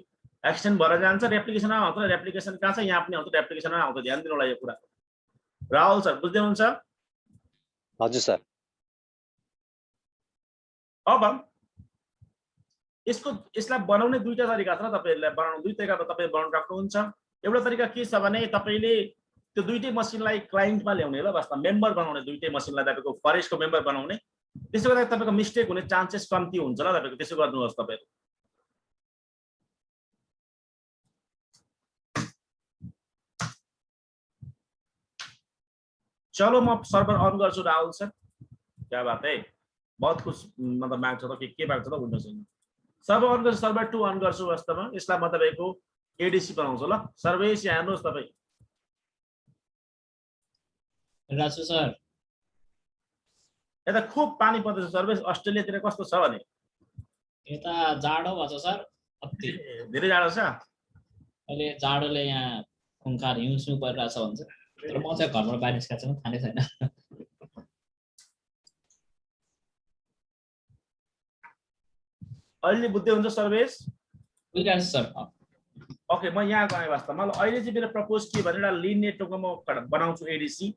एक्सटेन्ड भएर जान्छ रेप्लिकेसनमा आउँछ र रेप्लिकेसन कहाँ छ यहाँ पनि आउँछ रेप्लिकेसनमा आउँछ ध्यान दिनु होला यो कुरा राहुल सर बुझ्दै हुनुहुन्छ हजुर सर अब यसलाई बनाउने दुईटा तरिका छ र तपाईहरुलाई बनाउनु दुई तरिका तपाई बनाउन सक्नुहुन्छ एउटा तरिका के छ भने तपाईले त्यो दुईटै मसिनलाई क्लाइन्टमा ल्याउने ल वास्तवमा मेम्बर बनाउने दुईटै मसिनलाई तपाईको फरेस्टको मेम्बर बनाउने त्यसो गर्दा तपाईको मिस्टेक हुने चान्सेस कम्ती हुन्छ ल तपाईको त्यसो गर्नुहोस् तपाईहरु चलो म सर्भर अन गर्छु राहुल सर क्या बात है बहुत कुछ मतलब माग्छ त के माग्छ त बुझ्नु छैन सर्भर अन गर्छु सर्भर 2 अन गर्छु वास्तवमा यसलाई म तपाईको एडीसी बनाउँछु ल सर्वेश यहाँ हेर्नुहोस् तपाई राजु सर यता खूब पानी पर्दैछ सर्वेश अस्ट्रेलियातिर कस्तो छ भने यता जाडो भएको छ सर अति धेरै जाडो छ अहिले जाडोले यहाँ खुङखार हिउँसु परिरहेछ भन्छ तर म चाहिँ घरबाट बाहिर निस्केको छैन खाने छैन अहिले बुझ्दै हुन्छ सर्वेश बुझिरहेको सर ओके म यहाँ गएँ वास्तवमा अहिले चाहिँ मेरो प्रपोज के भने एउटा लिन नेटवर्कमा म बनाउँछु एडीसी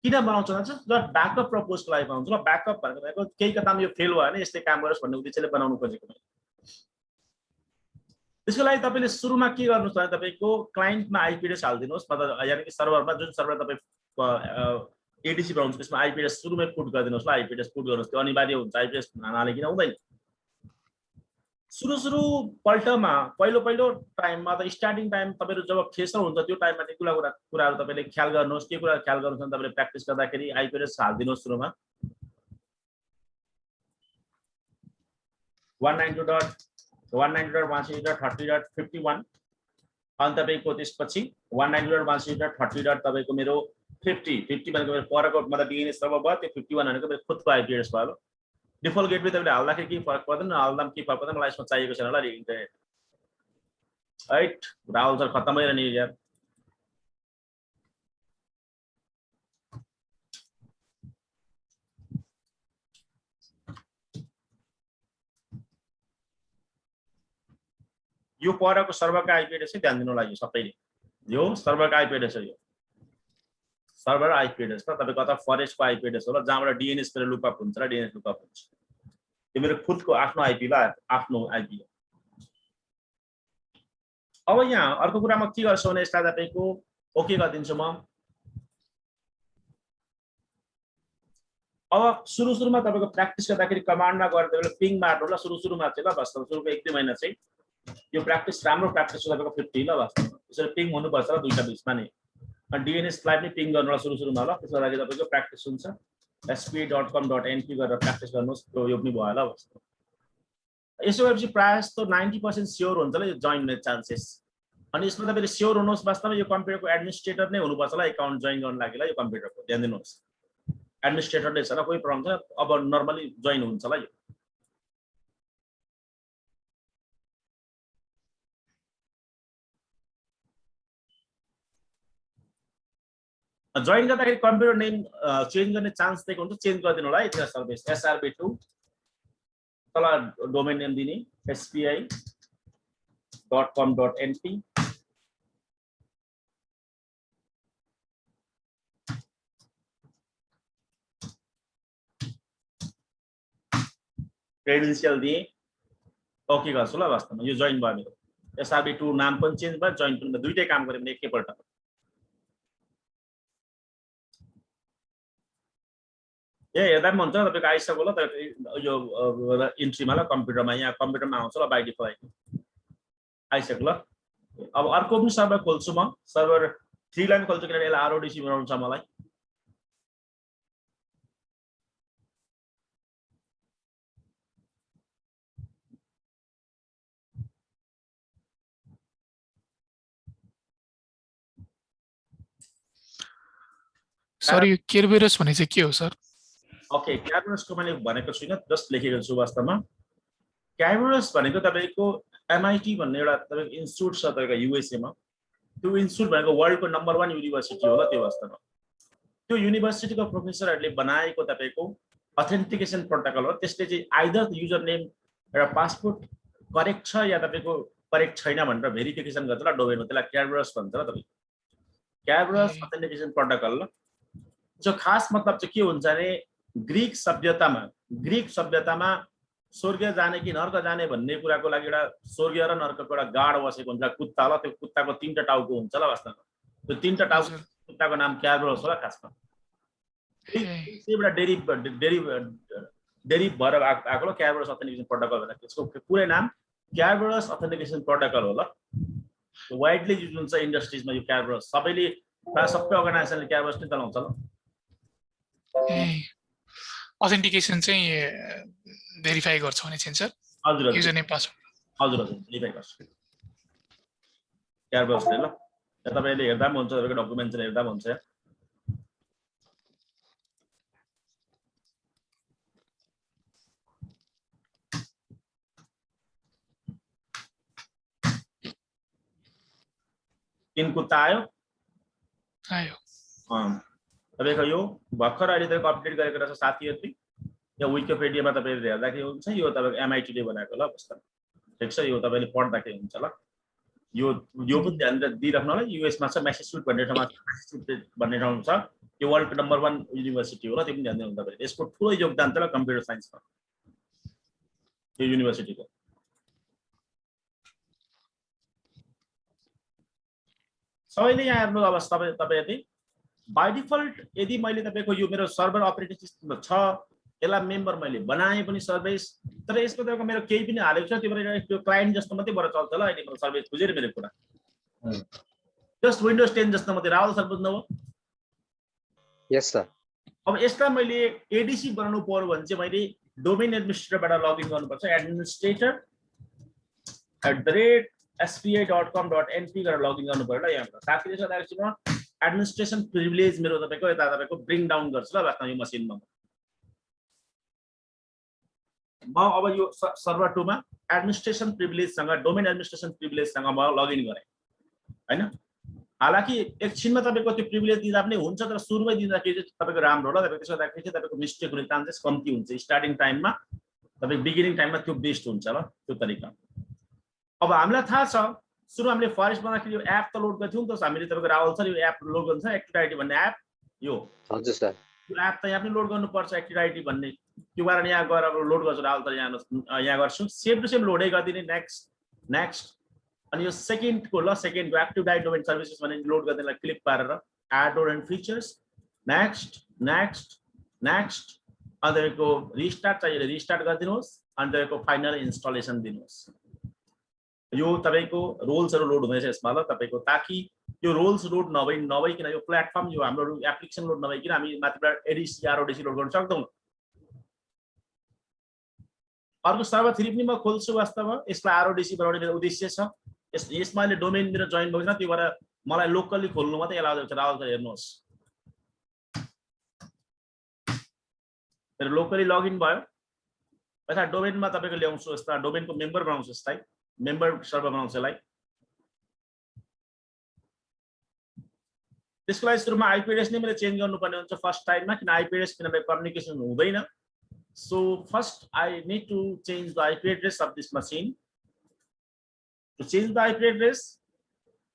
किन बनाउँछु भने जस्ट ब्याकअप प्रपोजको लागि बनाउँछु ल ब्याकअप भनेको केही कतामा यो फेल भयो भने यस्तै काम गरोस् भन्ने उद्देश्यले बनाउनु खोजेको मैले त्यसको लागि तपाईले सुरुमा के गर्नुस् भने तपाईको क्लाइन्टमा आईपी एड्रेस हाल्दिनुस् मतलब यानी कि सर्भरमा जुन सर्भर तपाई एडीसी बनाउनुहुन्छ त्यसमा आईपी एड्रेस सुरुमै पुट गरिदिनुस् ल आईपी एड्रेस पुट गर्नुस् त्यो अनिवार्य हुन्छ आईपी एड्रेस नहालिकन हुँदैन सुरु पल्टमा पहिलो टाइममा त स्टार्टिङ टाइम तपाईहरु जब फ्रेसर हुन्छ त्यो टाइममा चाहिँ कुराहरु तपाईले ख्याल गर्नुहोस् के कुरा ख्याल गर्नुहुन्छ भने तपाईले प्र्याक्टिस गर्दाखेरि आईपी एड्रेस हाल्दिनुस् सुरुमा 192.168.30.51 अनि तपाईको त्यसपछि 192.168.30. तपाईको मेरो 50 भनेको परको मतलब डीएनएस सर्भर भयो त्यो 51 भनेको मेरो खुदको आईपी एड्रेस भयो डिफल्ट गेटवे तपाईले हाल्दाखेरि के फरक पर्दैन हाल्दा के फरक पर्दैन मलाई यसमा चाहिएको छैन होला इन्टरनेट राइट राहुल सर खत्म भइरहने यार यो परको सर्भरको आइपी एड्रेस ध्यान दिनु लागि सबैले यो सर्भरको आइपी एड्रेस हो यो सर्भर आइपी एड्रेस त तपाईको अथवा फरेस्टको आइपी एड्रेस होला जहाँबाट डीएनएस मेरो लुकअप हुन्छ र डीएनएस लुकअप हुन्छ यो मेरो खुदको आफ्नो आइपी वा आफ्नो आइपी हो अब यहाँ अर्को कुरा म के गर्छु भने यसलाई तपाईको ओके गरिदिन्छु म अब सुरुमा तपाईको प्र्याक्टिस गर्दाखेरि कमान्डमा गएर तपाईले पिङ मार्नु ल सुरुमा चाहिँ ल वास्तवमा सुरुको 1-2 महिना चाहिँ यो प्र्याक्टिस राम्रो प्र्याक्टिस हो तपाईको 50 ल वास्तवमा यसरी पिङ हुनुपर्छ र दुईटा बिचमा नि डीएनएस लाई पनि पिङ गर्नु ल सुरुमा ल त्यसको लागि तपाईको प्र्याक्टिस हुन्छ sp.com.np गरेर प्र्याक्टिस गर्नुस् यो पनि भयो ल वास्तवमा यसो गरेपछि प्रायः जस्तो 90% स्योर हुन्छ ल यो जोइन हुने चान्सेस अनि यसमा तपाईले स्योर हुनुहोस् वास्तवमा यो कम्प्युटरको एडमिनिस्ट्रेटर नै हुनुपर्छ ल एकाउन्ट जोइन गर्न लागि ल यो कम्प्युटरको ध्यान दिनुहोस् एडमिनिस्ट्रेटर नै छ ल कोही प्रब्लम छैन अब नर्मली जोइन हुन्छ ल यो जोइन गर्दाखेरि कम्प्युटर नेम चेन्ज गर्ने चान्स दिएको हुन्छ चेन्ज गरिदिनु होला है त्यो सर्भिस SRB2 तल डोमेन नेम दिने spi.com.np क्रेडेन्शियल दिए ओके गर्छु ल वास्तवमा यो जोइन भयो मेरो SRB2 नाम पनि चेन्ज भयो जोइन पनि दुईटै काम गरे भने एकैपल्ट हेर्दा पनि हुन्छ तपाईको आइसक्यो ल यो इन्ट्रीमा ल कम्प्युटरमा यहाँ कम्प्युटरमा आउँछ ल बाइ डिफल्ट आइसक्यो ल अब अर्को पनि सर्भर खोल्छु म सर्भर 3 लाई पनि खोल्छु किनभने यसलाई RODC बनाउनु छ मलाई सर यो केरबेरस भने चाहिँ के हो सर ओके क्याबरसको मैले भनेको छुइनँ जस्ट लेखेको छु वास्तवमा क्याबरस भनेको तपाईको MIT भन्ने एउटा तपाईको इन्स्टिट्युट छ तपाईको USA मा त्यो इन्स्टिट्युट भनेको वर्ल्डको नम्बर 1 युनिभर्सिटी हो ल त्यो वास्तवमा त्यो युनिभर्सिटीको प्रोफेसरहरूले बनाएको तपाईको अथेन्टिकेसन प्रोटोकल हो त्यसले चाहिँ आइदर युजर नेम एउटा पासपोर्ट करेक्ट छ या तपाईको करेक्ट छैन भनेर भेरिफिकेसन गर्छ ल डोमेनमा त्यसलाई क्याबरस भन्छ ल तपाईको क्याबरस अथेन्टिकेसन प्रोटोकल ल जो खास मतलब चाहिँ के हुन्छ भने ग्रीक सभ्यतामा स्वर्ग जाने कि नर्क जाने भन्ने कुराको लागि एउटा स्वर्ग र नर्कको एउटा गाड बसेको हुन्छ कुत्ता ल त्यो कुत्ताको 3टा टाउको हुन्छ ल वास्तवमा त्यो 3टा टाउको कुत्ताको नाम क्याबरस हो ल खासमा एउटा डेरिभ भएर आएको ल क्याबरस अथेन्टिकेसन प्रोटोकल भनेर त्यसको पुरै नाम क्याबरस अथेन्टिकेसन प्रोटोकल हो ल वाइडली युज हुन्छ इन्डस्ट्रिजमा यो क्याबरस सबै अर्गनाइजेसनले क्याबरस नै चलाउँछ ल अथेन्टिकेसन चाहिँ भेरिफाई गर्छ भने चाहिँ सर हजुर युजर नेम पासवर्ड हजुर भेरिफाई गर्छ क्याबरसले ल तपाईले हेर्दा पनि हुन्छ तपाईको डकुमेन्ट्स हेर्दा पनि हुन्छ तीन कुत्ता आयो तपाईको यो भर्खर अहिले तपाईको अपडेट गरेको रहेछ साथीहरुले यो विकिपीडियामा तपाईले हेर्दाखेरि हुन्छ यो तपाईको MIT ले बनाएको ल पुस्तक ठीक छ यो तपाईले पढ्दाखेरि हुन्छ ल यो पनि ध्यान दिइराख्नु होला US मा छ म्यासाचुसेट्स भन्ने ठाउँमा म्यासाचुसेट्स भन्ने ठाउँ छ यो वर्ल्डको नम्बर 1 युनिभर्सिटी हो ल त्यो पनि ध्यान दिनु तपाईले यसको ठुलो योगदान छ ल कम्प्युटर साइन्समा यो युनिभर्सिटीको सबैले यहाँ हेर्नु अब तपाईहरुले बाइ डिफल्ट यदि मैले तपाईको यो मेरो सर्भर अपरेटिङ सिस्टम छ यसलाई मेम्बर मैले बनाए पनि सर्भिस तर यसमा तपाईको मेरो केही पनि हालेको छ त्यो क्लाइन्ट जस्तो मात्रै भएर चल्छ ल अहिले मेरो सर्भिस बुझेर मेरो कुरा जस्ट विन्डोज 10 जस्तो मात्रै राहुल सर बुझ्नुभयो यस सर अब यसलाई मैले एडीसी बनाउनु पर्यो भने चाहिँ मैले डोमेन एडमिनिस्ट्रेटरबाट लगइन गर्नुपर्छ administrator@spi.com.np गरेर लगइन गर्नु पर्यो ल यहाँ साथीले सोधेपछि म एडमिनिस्ट्रेसन प्रिभिलेज मेरो तपाईको यता तपाईको ब्रिङ डाउन गर्छु ल वास्तवमा यो मसिनमा म अब यो सर्भर 2 मा एडमिनिस्ट्रेसन प्रिभिलेजसँग डोमेन एडमिनिस्ट्रेसन प्रिभिलेजसँग म लगइन गरेँ हैन। हालाकि एकछिनमा तपाईको त्यो प्रिभिलेज दिँदा पनि हुन्छ, तर सुरुमै दिँदाखेरि चाहिँ तपाईको राम्रो होला। तपाईको त्यसो गर्दाखेरि चाहिँ तपाईको मिस्टेक हुने चान्सेस कम्ती हुन्छ। स्टार्टिङ टाइममा तपाईको बिगिनिङ टाइममा त्यो बेस्ट हुन्छ ल त्यो तरिका। अब हामीलाई थाहा छ सुरु हामीले फरेस्ट बनाउँदाखेरि यो एप त लोड गर्थ्यौं नि त हामीले। तपाईको राहुल सर यो एप लोड गर्नु छ एक्टिभ आइडी भन्ने एप। यो हजुर सर, यो एप त यहाँ पनि लोड गर्नुपर्छ एक्टिभ आइडी भन्ने। त्यो कारण यहाँ गएर अब लोड गर्छु राहुल सर यहाँ गर्छु सेम टु सेम लोडै गरिदिने। नेक्स्ट अनि यो सेकेन्डको ल सेकेन्डको एक्टिभ आइडी डोमेन सर्भिसेस भन्ने लोड गर्नेलाई क्लिक पारेर एड एन्ड फिचर्स नेक्स्ट अनि तपाईँको रिस्टार्ट चाहिए रिस्टार्ट गरिदिनुहोस् अनि तपाईँको फाइनल इन्स्टलेसन दिनुहोस्। यो तपाईँको रोल्सहरू लोड हुँदैछ यसमा ल तपाईँको, ताकि यो रोल्स लोड नभइकन यो प्लेटफर्म यो हाम्रो एप्लिकेसन लोड नभइकन हामी माथिबाट एडिसी आरओडिसी लोड गर्न सक्दैनौँ। अर्को सर्भर 3 पनि म खोल्छु वास्तवमा। यसलाई आरओडिसी बनाउने मेरो उद्देश्य छ। यसमा अहिले डोमेन मेरो जोइन भएको छ, त्यो भएर मलाई लोकली खोल्नु मात्रै एलाउ हुन्छ। राहुल सर हेर्नुहोस् मेरो लोकली लगइन भयो। यता डोमेनमा तपाईँको ल्याउँछु, यस्ता डोमेनको मेम्बर बनाउँछु, यसलाई मेम्बर सर्भर बनाउँछु यसलाई। त्यसको लागि सुरुमा आइपी एड्रेस नै मैले चेन्ज गर्नुपर्ने हुन्छ फर्स्ट टाइममा, किन आइपी एड्रेस किनभने कम्युनिकेसन हुँदैन। So first I need to change the IP address of this machine. To change the IP address,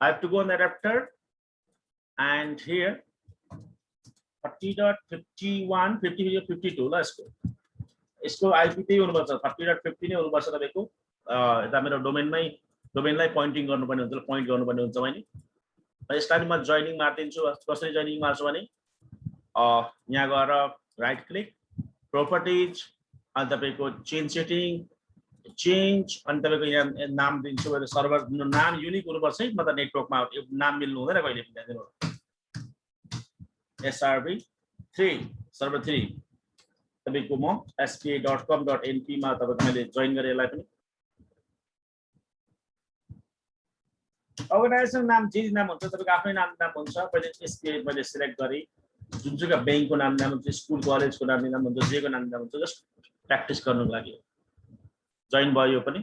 I have to go on the adapter and here 30.51.50.52 let's go. इसको IP त्यही हुनुपर्छ 30.50 नै हुनुपर्छ तपाईको। यता मेरो डोमेनलाई पोइन्टिङ गर्नुपर्ने हुन्छ, पोइन्ट गर्नुपर्ने हुन्छ मैले। यसलाई म जोइनिङ मार्दिन्छु। कसरी जोइनिङ मार्छु भने यहाँ गएर राइट क्लिक properties and तपाईको चेन्ज सेटिङ चेन्ज अनि तपाईको यहाँ नाम दिन्छु। मैले सर्भर नाम युनिक हुनुपर्छ है, मतलब नेटवर्कमा नाम मिल्नु हुँदैन कहिले पनि। दिनु SRV3 सर्भर 3 तपाईको म spa.com.np मा तपाईको मैले जोइन गरे यसलाई पनि। अर्गनाइजेसन नाम जे नाम हुन्छ तपाईको आफ्नै नाम हुन्छ। पहिले SPA मैले सिलेक्ट गरे, जुन चाहिँ बैंकको नाम हुन्छ, स्कुल कलेजको नाम हुन्छ, जेको नाम हुन्छ, जस्ट प्र्याक्टिस गर्नुको लागि जोइन भयो यो पनि।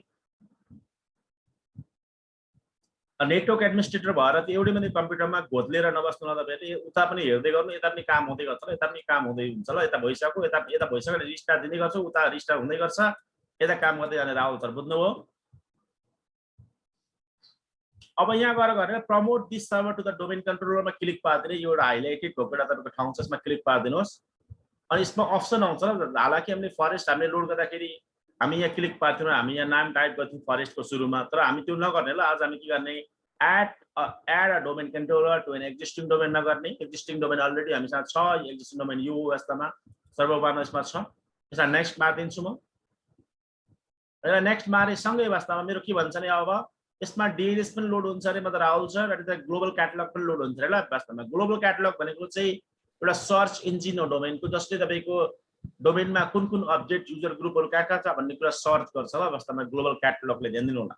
नेटवर्क एडमिनिस्ट्रेटर भएर त एउटै मात्रै कम्प्युटरमा घोत्लेर नबस्नु ल तपाईहरुले। उता पनि हेर्दै गर्नु, यता पनि काम हुँदै गर्छ ल, यता पनि काम हुँदै हुन्छ ल। यता भइसक्यो, यता भइसक्यो रिस्टार्ट दिँदै गर्छु, उता रिस्टार्ट हुँदै गर्छ, यता काम गर्दै जाने। राहुल सर बुझ्नुभयो? अब यहाँ गरेर promote this server to the domain कन्ट्रोलरमा क्लिक पार्दिने। यो एउटा हाइलाइटेड भएको एउटा तपाईको ठाउँ छ, यसमा क्लिक पार्दिनुहोस्। अनि यसमा अप्सन आउँछ ल। हालाकि हामीले फरेस्ट हामीले लोड गर्दाखेरि हामी यहाँ क्लिक पार्थ्यौँ, हामी यहाँ नाम टाइप गर्थ्यौँ फरेस्टको सुरुमा, तर हामी त्यो नगर्ने ल। आज हामी के गर्ने, add a domain controller to an existing domain नगर्ने। एक्जिस्टिङ डोमेन अलरेडी हामीसँग छ, एक्जिस्टिङ डोमेन यो अवस्थामा सर्भर 1 यसमा छ। यसमा नेक्स्ट मार्दिन्छु म। र नेक्स्ट मारे सँगै वास्तवमा मेरो के भन्छ नि, अब यसमा DNS पनि लोड हुन्छ अरे, मतलब राहुल सर, अनि त ग्लोबल क्याटलग पनि लोड हुन्छ ल। वास्तवमा ग्लोबल क्याटलग भनेको चाहिँ एउटा सर्च इन्जिन हो डोमेनको, जसले तपाईको डोमेनमा कुन अब्जेक्ट युजर ग्रुपहरु कहाँ छ भन्ने कुरा सर्च गर्छ ल। वास्तवमा ग्लोबल क्याटलगले ध्यान दिनु होला।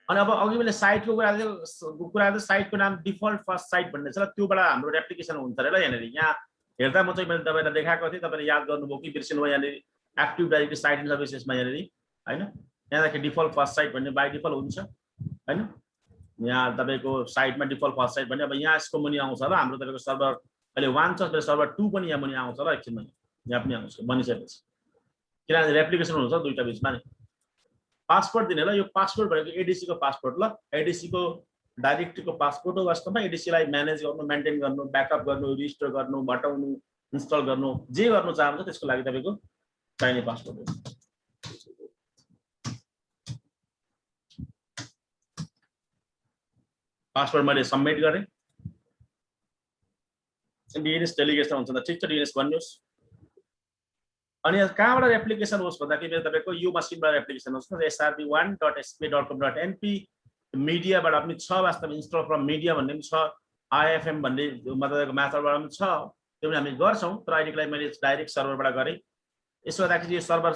अनि अब अघि मैले साइटको कुरा साइटको नाम डिफल्ट फर्स्ट साइट भन्ने छ ल, त्योबाट हाम्रो एप्लिकेसन हुन्छ अरे ल। यहाँनिर यहाँ हेर्दा म चाहिँ मैले तपाईलाई देखाएको थिएँ, तपाईले याद गर्नुभयो कि बिर्सिनु भयो। यहाँनिर एक्टिभ डाइरेक्टरी साइट एन्ड सर्भिसेसमा यहाँनिर हैन, यहाँदेखि डिफल्ट फर्स्ट साइट भन्ने बाइ डिफल्ट हुन्छ हैन। यहाँ तपाईको साइटमा डिफल्ट फर्स्ट साइट भन्ने अब यहाँ यसको मुनि आउँछ ल। हाम्रो तपाईको सर्भर अहिले 1 छ, सर्भर 2 पनि यहाँ मुनि आउँछ ल। एकछिनमा यहाँ पनि आउँछ बनिसकेपछि, किनभने रेप्लिकेसन हुन्छ दुईटा बिचमा नि। पासपोर्ट दिने ल। यो पासपोर्ट भनेको एडिसी को पासपोर्ट ल। एडिसी को डाइरेक्टरीको पासपोर्ट हो। वास्तवमा एडिसी लाई म्यानेज गर्नु, मेन्टेन गर्नु, ब्याकअप गर्नु, रिस्टोर गर्नु, हटाउनु, इन्स्टल गर्नु, जे गर्नु चाहनुहुन्छ त्यसको लागि तपाईको चाहिने पासपोर्ट हो। पासवर्ड मैले सबमिट गरेँ। DNS डेलिगेसन हुन्छ त ठीक छ, DNS भन्नुस्। अनि कहाँबाट एप्लिकेसन होस् भन्दाखेरि मेरो तपाईको यो मसिनबाट एप्लिकेसन होस् न, srv1.spa.com.np मिडियाबाट पनि छ। वास्तवमा इन्स्टल फ्रम मिडिया भन्ने पनि छ, IFM भन्ने मतलब म्याथडबाट पनि छ, त्यो पनि हामी गर्छौं। तर अहिलेको लागि मैले डाइरेक्ट सर्भरबाट गरेँ। यसो गर्दाखेरि यो सर्भर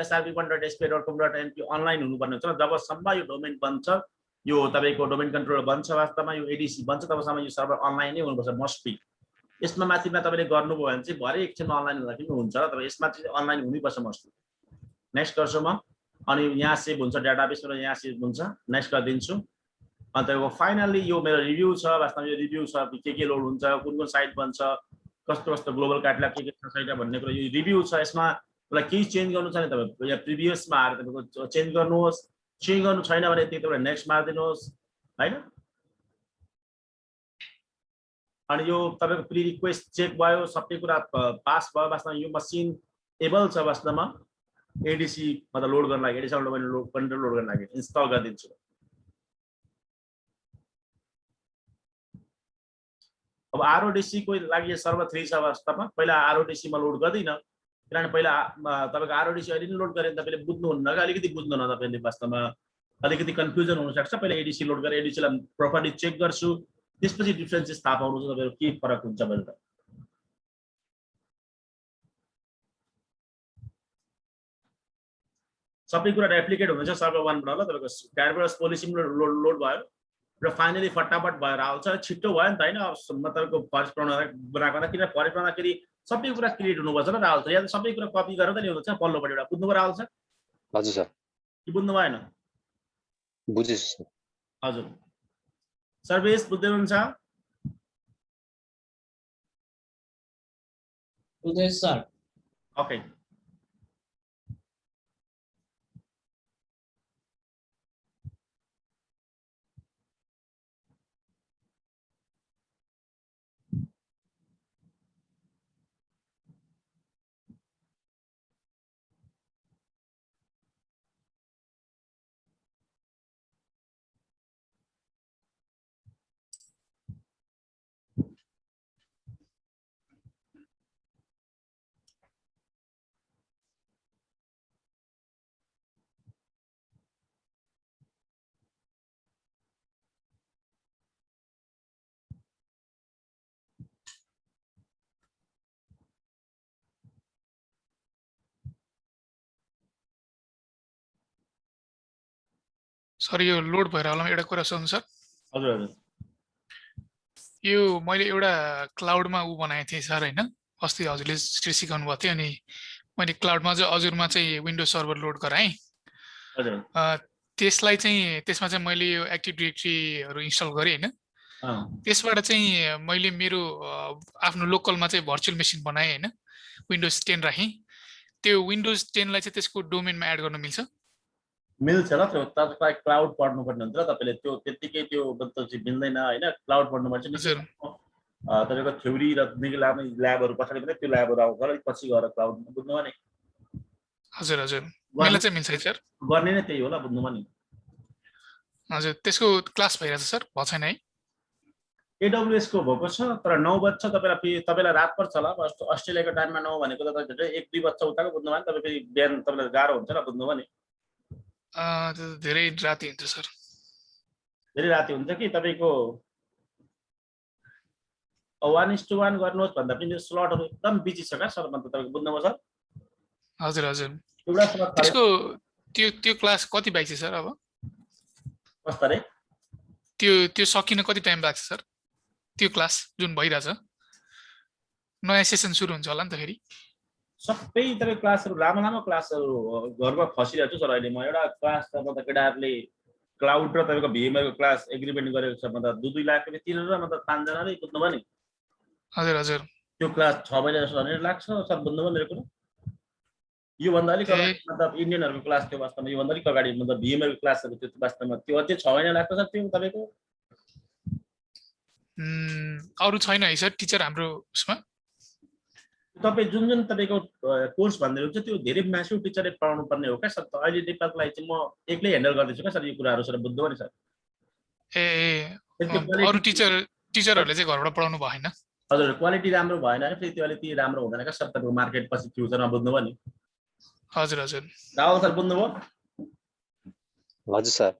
srv1.spa.com.np अनलाइन हुनुपर्ने हुन्छ। जबसम्म यो डोमेन बन्छ, यो तपाईको डोमेन कन्ट्रोलर बन्छ, वास्तवमा यो एडिसी बन्छ, तबसम्म यो सर्भर अनलाइन नै हुनुपर्छ, मस्ट बी। यसमा माथिमा तपाईले गर्नुभयो भने चाहिँ भरे एकछिनमा अनलाइन हुँदाखेरि पनि हुन्छ र, तर यसमा चाहिँ अनलाइन हुनुपर्छ मस्ट बी। नेक्स्ट गर्छु म अनि यहाँ सेभ हुन्छ डाटाबेसबाट यहाँ सेभ हुन्छ नेक्स्ट गरिदिन्छु अनि तपाईँको फाइनल्ली यो मेरो रिभ्यू छ वास्तवमा यो रिभ्यू छ के लोड हुन्छ कुन कुन साइट बन्छ कस्तो कस्तो ग्लोबल क्याटलग के छ साइट भन्ने कुरा यो रिभ्यू छ यसमा मलाई केही चेन्ज गर्नु छ भने तपाईँ यहाँ प्रिभियसमा आएर तपाईँको चेन्ज गर्नुहोस् चेन्ज गर्नु छैन भने त्यति बेला नेक्स्ट मारिदिनुहोस् होइन अनि यो तपाईँको प्रि रिक्वेस्ट चेक भयो सबै कुरा पास भयो वास्तवमा यो मसिन एबल छ वास्तवमा एडिसी मतलब लोड गर्न लागि एडिसी कन्ट्रोल लोड गर्न लागि इन्स्टल गरिदिन्छु अब आरओडिसी को लागि सर्भर 3 छ वास्तवमा पहिला आरओडिसी मा लोड गर्दिन किनभने पहिला तपाईको आरओडिसी अहिले लोड गरे तपाईले बुझ्नुहुन्न कि अलिकति बुझ्नुहुन्न तपाईले वास्तवमा अलिकति कन्फ्युजन हुन सक्छ पहिला एडिसी लोड गरेर एडिसी लाई प्रोपरली चेक गर्छु त्यसपछि डिफरेन्सेस थाहा पाउनु छ तपाईको के फरक हुन्छ भनेर सबै कुरा रेप्लिकेट हुनेछ सर्भर 1 बाट ल तपाईको क्यारबरस पोलिसी लोड भयो र फाइनली फटाफट भएर आउँछ छिट्टो भयो नि त हैन अब तपाईको फरेस्ट बनाएको किन फरेस्ट बनाउँदाखेरि सबै कुरा क्रिएट हुनुपर्छ र राहुल सर या त सबै कुरा कपी गरेर त ल्याउनु छ पल्लोपट्टि एउटा बुझ्नु राहुल सर हजुर सर के बुझ्नु भएन बुझेँ सर हजुर सर्भिस बुझ्दै हुनुहुन्छ बुझ्दैछु सर ओके सर यो लोड भएर होला एउटा कुरा सोध्नु सर हजुर हजुर यो मैले एउटा क्लाउडमा उ बनाएको थिएँ सर हैन अस्ति हजुरले सिकाउनु भएको थियो अनि मैले क्लाउडमा चाहिँ अजुरमा चाहिँ विन्डोज सर्भर लोड गराएँ हजुर त्यसलाई चाहिँ त्यसमा चाहिँ मैले यो एक्टिभ डाइरेक्टरीहरु इन्स्टल गरेँ हैन त्यसबाट चाहिँ मैले मेरो आफ्नो लोकलमा चाहिँ भर्चुअल मेसिन बनाएँ हैन विन्डोज 10 राखेँ त्यो विन्डोज 10 लाई चाहिँ त्यसको डोमेनमा एड गर्न मिल्छ मिल्छ ल त्यो तपाईलाई क्लाउड पढ्नु पर्ने हुन्छ तपाईले त्यो त्यतिकै त्यो मतलब चाहिँ मिल्दैन हैन क्लाउड पढ्नु पर्छ हजुर तपाईको थ्योरी र निगलामै ल्याबहरु पछाडी पनि त्यो ल्याबहरु आउँछ र पछि गएर क्लाउड बुझ्नु भने हजुर हजुर मलाई चाहिँ मिल्छ सर गर्ने नै त्यही हो ल बुझ्नु भने हजुर त्यसको क्लास भइरहेछ सर भएको छैन है एडब्ल्युएस को भएको छ तर 9 बज्छ तपाईलाई रात पर्छ होला अस्ट्रेलियाको टाइममा 9 भनेको त झट्टै 1-2 बज्छ उताको बुझ्नु भने तपाई फेरि बिहान तपाईलाई गाह्रो हुन्छ र बुझ्नु भने धेरै राति हुन्छ सर धेरै राति हुन्छ कि तपाईको 1:1 गर्नुहोस् भन्दा पनि स्लटहरु एकदम बिजी छ का सर मतलब तपाईको बुझ्नुभयो सर हजुर हजुर एउटा स्लट त्यसको त्यो क्लास कति बाइक छ सर अब कस्तो रे त्यो सकिन कति टाइम लाग्छ सर त्यो क्लास जुन भइराछ नयाँ सेसन सुरु हुन्छ होला नि त फेरि सबै तपाई क्लासहरु लामो लामो क्लासहरु घरमा फसिरहेको छु सर अहिले म एउटा क्लास त मतलब केटाहरुले क्लाउड र तपाईको VMware को क्लास एग्रीमेन्ट गरेको छ मतलब 2-2 लाख रुपैयाँ तिरेर मतलब 5 जनाले बुझ्नु भयो नि हजुर हजुर त्यो क्लास 6 महिना जस्तो भने लाग्छ सर बुझ्नु भयो मेरो कुरा यो भन्दा अलिक अगाडि मतलब इन्डियनहरुको क्लास थियो वास्तवमा यो भन्दा अलिक अगाडि मतलब VMware को क्लासहरु त्यो वास्तवमा त्यो अझै 6 महिना लाग्छ सर त्यो तपाईको अरु छैन है सर टिचर हाम्रो उसमा तपाई जुन जुन तपाईको कोर्स भन्दै हुन्छ त्यो धेरै म्यासिभ टिचरले पढाउनु पर्ने हो क्या सर अहिले नेपालको लागि चाहिँ म एक्लै ह्यान्डल गर्दैछु क्या सर यो कुराहरु सर बुझ्नु भयो नि सर अरु टिचरहरुले चाहिँ घरबाट पढाउनु भएन हजुर क्वालिटी राम्रो भएन भने फेरि त्यो अलिकति राम्रो हुँदैन क्या सर तपाईको मार्केट पछि फ्युचरमा बुझ्नु भयो नि हजुर हजुर राहुल सर बुझ्नु भयो हजुर सर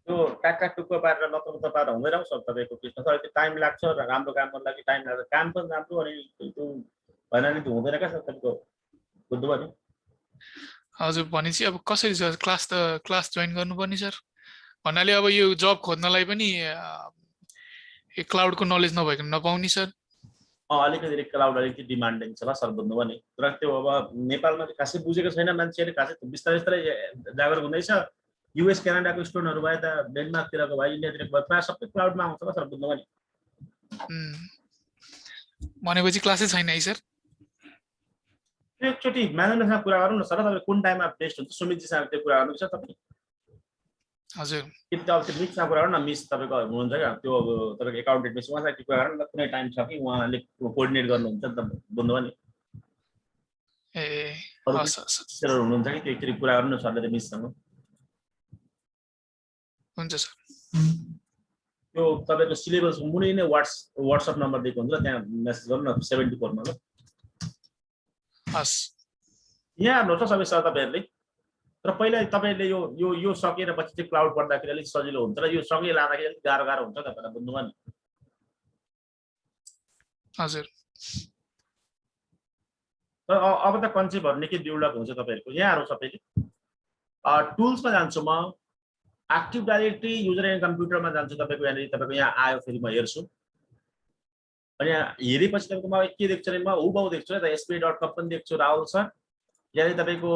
त्यो काका टुक्को पारेर नत्र पारेर हुँदैन सर तपाईको कृष्ण सर त्यो टाइम लाग्छ र राम्रो काम गर्नलाई लागि टाइम लाग्छ काम पनि राम्रो अनि त्यो हैन नि हुँदैन क्या सर तपाईको बुझ्नु भयो नि हजुर भनेपछि अब कसरी सर क्लास जोइन गर्नुपर्ने सर भन्नाले अब यो जब खोज्नलाई पनि क्लाउडको नलेज नभएको नपाउने सर अलिकति क्लाउड अलिकति डिमान्डिङ छ ल सर बुझ्नुभयो नि। तर त्यो अब नेपालमा चाहिँ खासै बुझेको छैन मान्छेले, खासै बिस्तारै बिस्तारै जागरुक हुँदैछ। युएस क्यानाडाको स्टुडेन्टहरू भए त डेनमार्कतिरको भए इन्डियातिरको भए प्रायः सबै क्लाउडमा आउँछ ल सर बुझ्नुभयो नि। भनेपछि क्लासै छैन है सर? एकचोटि म्यानेजरसँग कुरा गरौँ न सर, तपाईँ कुन टाइममा बेस्ट हुन्छ सुमितजीसँग त्यो कुरा गर्नुहुन्छ तपाईँ? हजुर कि त अब त्यो मिससँग कुरा गर्नु न, मिस तपाईँको हुनुहुन्छ क्या त्यो अब तपाईँको एकाउन्टेन्ट मिस, उहाँसँग कुरा गर्नु न, कुनै टाइम छ कि उहाँले कोअर्डिनेट गर्नुहुन्छ नि त बुझ्नुभयो नि। ए अरू हस् हस् टिचरहरू हुनुहुन्छ कि त्यो एकचोटि कुरा गर्नु न सरले त्यो मिससँग। हुन्छ सर। त्यो तपाईँको सिलेबस मुनि नै वाट्सएप नम्बर दिएको हुन्छ, त्यहाँ मेसेज गर्नु न 74 मा ल। हस् यहाँ हेर्नुहोस् त सबै सर तपाईँहरूले, तर पहिला तपाईँले यो सकेर पछि चाहिँ क्लाउड पढ्दाखेरि अलिक सजिलो हुन्छ र यो सँगै लाँदाखेरि अलिक गाह्रो हुन्छ तपाईँलाई बुझ्नुभयो नि। हजुर तर अब त कन्सेप्टहरू निकै डेभलप हुन्छ तपाईँहरूको। यहाँहरू सबैले टुल्समा जान्छु म, एक्टिभ डाइरेक्टरी युजर एन्ड कम्प्युटरमा जान्छु तपाईँको। यहाँनिर तपाईँको यहाँ आयो फेरि म हेर्छु, अनि यहाँ हेरेपछि तपाईँको म के देख्छु भने म हुबाउ देख्छु त spa.com पनि देख्छु राहुल सर, यहाँनिर तपाईँको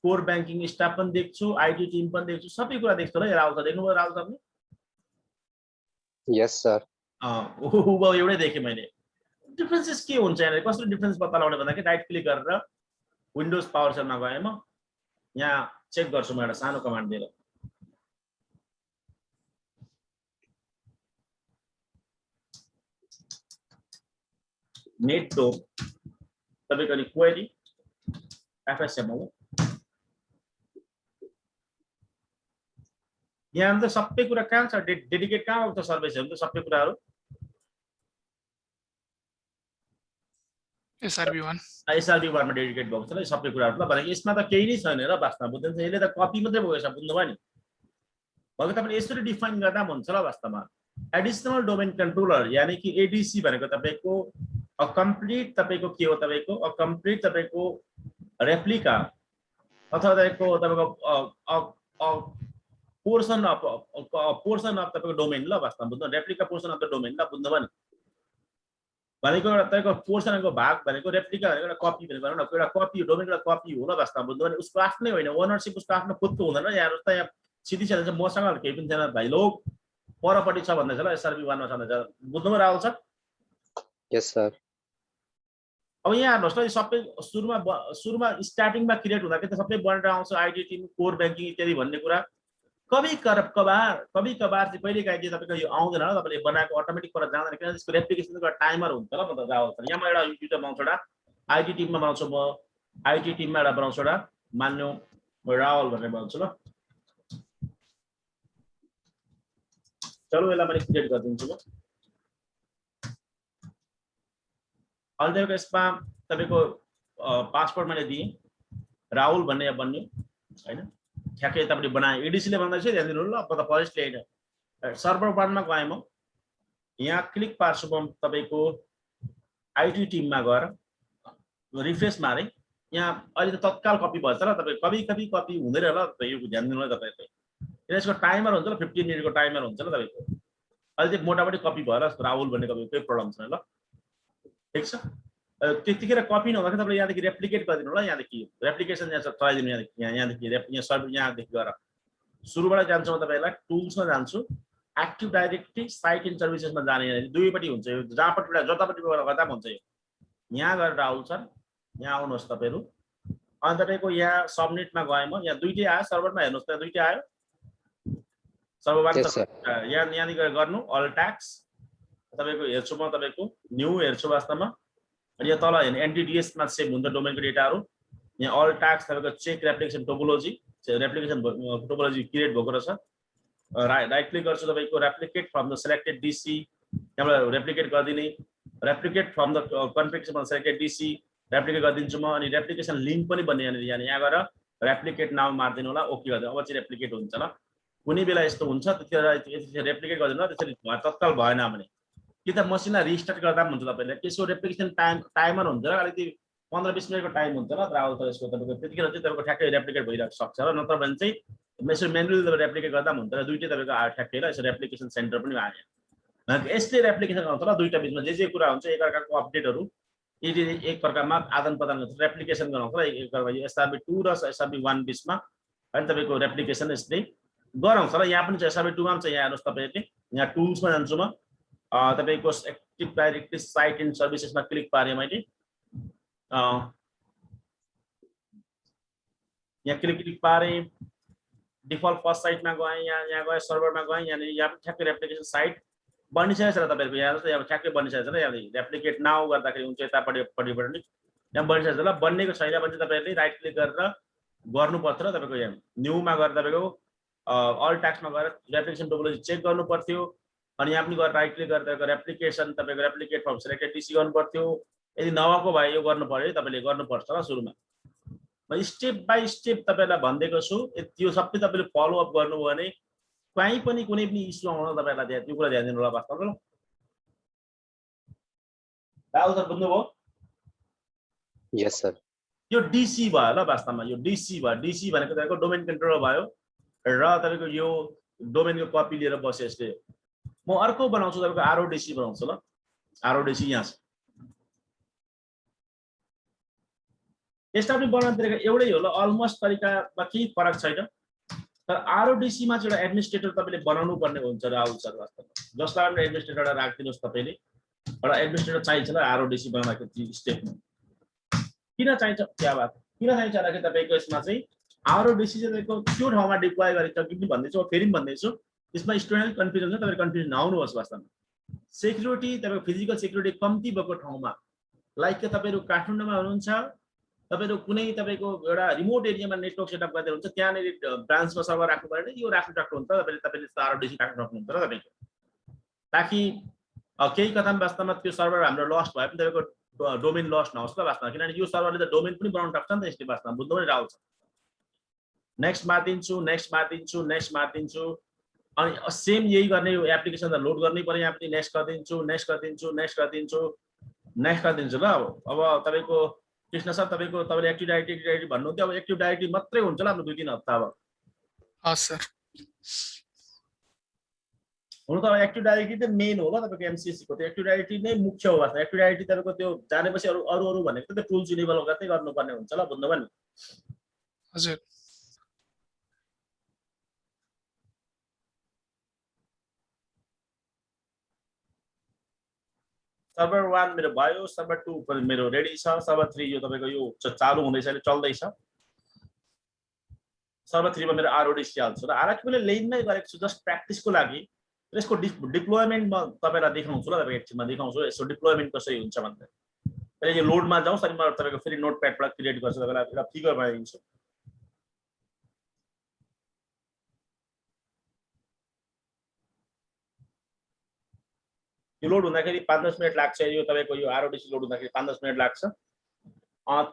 कोर ब्याङ्किङ स्टाफ पनि देख्छु, आइटी टिम पनि देख्छु, सबै कुरा देख्छु ल राहुल सर। देख्नुभयो राहुल सरले? यस सर। हुबाउ एउटै देखेँ मैले। डिफ्रेन्सेस के हुन्छ यहाँनिर, कसरी डिफ्रेन्स पत्ता लगाउने भन्दाखेरि राइट क्लिक गरेर विन्डोज पावर सेलमा गएँ म, यहाँ चेक गर्छु म एउटा सानो कमान्ड दिएर। नेट डोम तपाईँको अनि क्वेरी एफएसएमएल, यहाँ त सबै कुरा कहाँ छ, डेडिकेट कहाँ आउँछ सर्भिसहरू त सबै कुराहरू SRB1 SRB1 मा डेडिकेट भएको छ ल सबै कुराहरू ल। भनेको यसमा त केही नै छैन र वास्तवमा बुझ्नुहुन्छ, यसले त कपी मात्रै भएको छ बुझ्नुभयो नि। भएको तपाईँले यसरी डिफाइन गर्दा पनि हुन्छ ल वास्तवमा। एडिसनल डोमेन कन्ट्रोलर यानी कि एडिसी भनेको तपाईँको अ कम्प्लिट तपाईँको के हो, तपाईँको अ कम्प्लिट तपाईँको रेप्लिका अथवा तपाईँको पोर्सन अफ तपाईँको डोमेन ल वास्तवमा बुझ्नु, replica portion of the domain ल बुझ्नुभयो नि। भनेको तपाईँको पोर्सनको भाग भनेको रेप्लिका भनेको एउटा कपी भनेको एउटा कपी डोमेनको एउटा कपी हो ल वास्तवमा बुझ्नुभयो नि। उसको आफ्नै होइन, ओनरसिप उसको आफ्नो खुदको हुँदैन। यहाँ जस्तो यहाँ सिधी छैन, मसँग केही पनि छैन भाइ लोग, परपट्टि छ भन्दैछ ल SRB1 मा छँदैछ बुझ्नुभयो राहुल सर? यस सर। अब यहाँ हेर्नुहोस् न, सबै सुरुमा स्टार्टिङमा क्रिएट हुँदाखेरि त सबै बनेर आउँछ आइटी टिम, कोर ब्याङ्किङ इत्यादि भन्ने कुरा। कभी कभार चाहिँ कहिले काहीँ तपाईँको यो आउँदैन ल, तपाईँले बनाएको अटोमेटिक पर जाँदैन, किनभने त्यसको रेप्लिकेसनको एउटा टाइमर हुन्छ ल। मतलब राहुल सर यहाँ म एउटा युजर बनाउँछु, एउटा आइटी टिममा बनाउँछु म, आइटी टिममा एउटा बनाउँछु एउटा मान्यो राहुल भनेर बनाउँछु ल। चलो यसलाई मैले क्रिएट गरिदिन्छु म। अहिले तपाईँको यसमा तपाईँको पासपोर्ट मैले दिएँ राहुल भन्ने यहाँ बन्यो होइन, ठ्याक्कै तपाईँले बनाए एडिसीले भन्दैछ ध्यान दिनु ल। अब त फरेस्टले होइन, सर्भर 1 मा गएँ म, यहाँ क्लिक पार्छु म तपाईँको आइटी टिममा गएर रिफ्रेस मारेँ, यहाँ अहिले त तत्काल कपी भएछ ल। तपाईँ कभी कपी हुँदैन ल, यो ध्यान दिनु ल तपाईँहरूले। यसको टाइमर हुन्छ ल, 15 मिनटको टाइमर हुन्छ ल तपाईँको। अहिले चाहिँ मोटामोटी कपी भएर राहुल भन्ने कपी केही प्रब्लम छैन ल, ठिक छ। त्यतिखेर कपी नहुँदाखेरि तपाईँले यहाँदेखि रेप्लिकेट गरिदिनु ल। यहाँदेखि रेप्लिकेसन यहाँ चलाइदिनु, यहाँदेखि यहाँदेखि गएर सुरुबाट जान्छु म तपाईँलाई टुल्समा जान्छु, एक्टिभ डाइरेक्टरी साइट एन्ड सर्भिसेसमा जाने, यहाँ दुईपट्टि हुन्छ यो, जहाँपट्टि जतापट्टि गर्दा हुन्छ यो। यहाँ गएर राहुल सर यहाँ आउनुहोस् तपाईँहरू, अनि तपाईँको यहाँ सबमिटमा गएँ म, यहाँ दुईटै आयो सर्भरमा, हेर्नुहोस् त दुईटै आयो सर्भर। यहाँदेखि गएर गर्नु अल ट्याक्स, तपाईँको हेर्छु म तपाईँको न्यू हेर्छु वास्तवमा, अनि यहाँ तल हेर्ने एनटिडिएसमा सेभ हुन्छ डोमेनको डेटाहरू। यहाँ अल ट्याक्स तपाईँको check replication topology, replication topology create भएको रहेछ। राइट क्लिक गर्छु तपाईँको replicate from the selected DC, यहाँबाट रेप्लिकेट गरिदिने, replicate from the configuration selected DC replicate गरिदिन्छु म। अनि रेप्लिकेसन लिङ्क पनि बन्ने यहाँ गएर रेप्लिकेट नाम मारिदिनु होला, ओके गरिदिनु, अब चाहिँ रेप्लिकेट हुन्छ ल। कुनै बेला यस्तो हुन्छ त्यतिखेर रेप्लिकेट गरिदिनु ल, त्यसरी तत्काल भएन भने कि त मसिनलाई रिस्टार्ट गर्दा पनि हुन्छ तपाईँले। त्यसको रेप्लिकेसन टाइमर हुन्छ र अलिकति 15-20 मिनटको टाइम हुन्छ ल राहुल सर यसको, तपाईँको त्यतिखेर चाहिँ तपाईँको ठ्याक्कै रेप्लिकेट भइरहेको सक्छ र, नत्र भने चाहिँ यसो म्यानुअली रेप्लिकेट गर्दा पनि हुन्छ र। दुइटै तपाईँको आयो ठ्याक्कै ल, यसो रेप्लिकेसन सेन्टर पनि आयो। यसले एप्लिकेसन गर्छ ल दुईटा बिचमा जे कुरा हुन्छ एकअर्काको अपडेटहरू एक प्रकारमा आदान प्रदान गर्छ रेप्लिकेसन गराउँछ ल एकअर्का यो SRB2 र SRB1 बिचमा अनि तपाईको रेप्लिकेसन यसले गराउँछ ल यहाँ पनि छ SRB2 मा पनि छ यहाँ हेर्नुस् तपाईहरुले यहाँ टुल्समा जान्छु म तपाईको एक्टिभ डाइरेक्टरी साइट एन्ड सर्भिसेसमा क्लिक पारे मैले यहाँ क्लिक पारे डिफल्ट फर्स्ट साइटमा गए यहाँ गए सर्भरमा गए यहाँ पनि ठ्याक्कै रेप्लिकेसन साइट बनिसकेको छ तपाईहरुको यहाँ जस्तो यहाँ ठ्याक्कै बनिसकेको छ ल यहाँ रेप्लिकेट नाउ गर्दाखेरि हुन्छ यतापट्टिबाट नि यहाँ बनिसकेको छ ल बन्नेको छैन भने तपाईहरुले राइट क्लिक गरेर गर्नुपर्छ र तपाईको यहाँ न्यूमा गएर तपाईको अल ट्याक्समा गएर रेप्लिकेसन टोपोलोजी चेक गर्नु पर्थ्यो अनि यहाँ पनि गएर राइट क्लिक गरेर तपाईको रेप्लिकेसन तपाईको रेप्लिकेट फ्रम सिलेक्टेड डीसी गर्नु पर्थ्यो यदि नभएको भए यो गर्नु पर्यो तपाईले गर्नुपर्छ ल सुरुमा म स्टेप बाइ स्टेप तपाईलाई भन्दैको छु त्यो सबै तपाईले फलो अप गर्नुभयो भने कहीँ पनि कुनै पनि इस्यु आउन तपाईलाई त्यो कुरा ध्यान दिनु होला वास्तवमा ल राहुल सर बुझ्नुभयो यस सर यो डीसी भयो ल वास्तवमा यो डीसी भयो डीसी भनेको तपाईको डोमेन कन्ट्रोलर भयो र तपाईको यो डोमेनको कपी लिएर बस्यो यसले म अर्को बनाउँछु तपाईको आरओडीसी बनाउँछु ल आरओडीसी यहाँ छ यसमा पनि बनाउन तरिका एउटै हो ल अलमोस्ट तरिकामा केही फरक छैन तर आरओडीसी मा चाहिँ एउटा एडमिनिस्ट्रेटर तपाईले बनाउनु पर्ने हुन्छ राहुल सर वास्तवमा जसलाई पनि एडमिनिस्ट्रेटर राख्दिनुस् तपाईले एउटा एडमिनिस्ट्रेटर चाहिन्छ ल आरओडीसी बनाउँदाखेरि स्टेपमा किन चाहिन्छ क्या बात किन चाहिन्छ भन्दाखेरि तपाईको यसमा चाहिँ आरओडीसी चाहिँ तपाईको त्यो ठाउँमा डिप्लोय गरिन्छ कि भन्दैछु फेरि पनि भन्दैछु यसमा स्टुडेन्ट कन्फ्युजन छ तपाईले कन्फ्युजन नहुनुहोस् वास्तवमा सेक्युरिटी तपाईको फिजिकल सेक्युरिटी कम्ती भएको ठाउँमा लाइक तपाईहरु काठमाडौँमा हुनुहुन्छ तपाईहरु कुनै तपाईको एउटा रिमोट एरियामा नेटवर्क सेटअप गर्दै हुन्छ त्यहाँनेरि ब्रान्चमा सर्भर राख्नु पर्यो यो राख्नु सक्नुहुन्छ तपाईले आरओडीसी राख्नु सक्नुहुन्छ र तपाईको ताकि केही कथामा वास्तवमा त्यो सर्भर हाम्रो लस्ट भए पनि तपाईको डोमेन लस्ट नहोस् ल वास्तवमा किनभने यो सर्भरले त डोमेन पनि बनाउन सक्छ नि त यसले वास्तवमा बुझ्नु पनि राहुल छ नेक्स्ट मार्दिन्छु अनि सेम यही गर्ने यो एप्लिकेसन त लोड गर्नै पर्यो यहाँ पनि नेक्स्ट गरिदिन्छु ल अब तपाईको कृष्ण सर तपाईले एक्टिभ डाइरेक्टरी भन्नुहुन्थ्यो अब एक्टिभ डाइरेक्टरी मात्रै हुन्छ ल हाम्रो 2-3 हप्ता अब हस् सर हुन त एक्टिभ डाइरेक्टरी चाहिँ मेन हो ल तपाईको एमसीएससी को त्यो एक्टिभ डाइरेक्टरी नै मुख्य हो वास्तवमा एक्टिभ डाइरेक्टरी तपाईको त्यो जानेपछि अरु भनेको त टुल्स इनेबल गर्दै गर्नुपर्ने हुन्छ ल बुझ्नुभयो नि हजुर सर्भर 1 मेरो भयो सर्भर 2 मेरो रेडी छ सर्भर 3 यो तपाईको यो चालु हुँदैछ अहिले चल्दैछ सर्भर 3 मा मेरो आरओडीसी हाल्छु र आरओडीसी मैले लेनमै गरेको छु जस्ट प्र्याक्टिसको लागि यसको डिप्लोयमेन्ट म तपाईलाई देखाउँछु ल तपाईको एकछिनमा देखाउँछु यसको डिप्लोयमेन्ट कसरी हुन्छ भन्दा अहिले यो लोडमा जाउँ अनि म तपाईको फेरि नोटप्याडबाट क्रिएट गर्छु तपाईलाई एउटा फिगर बनाइदिन्छु यो लोड हुँदाखेरि 5-10 मिनेट लाग्छ यो तपाईको यो आरओडीसी लोड हुँदाखेरि 5-10 मिनेट लाग्छ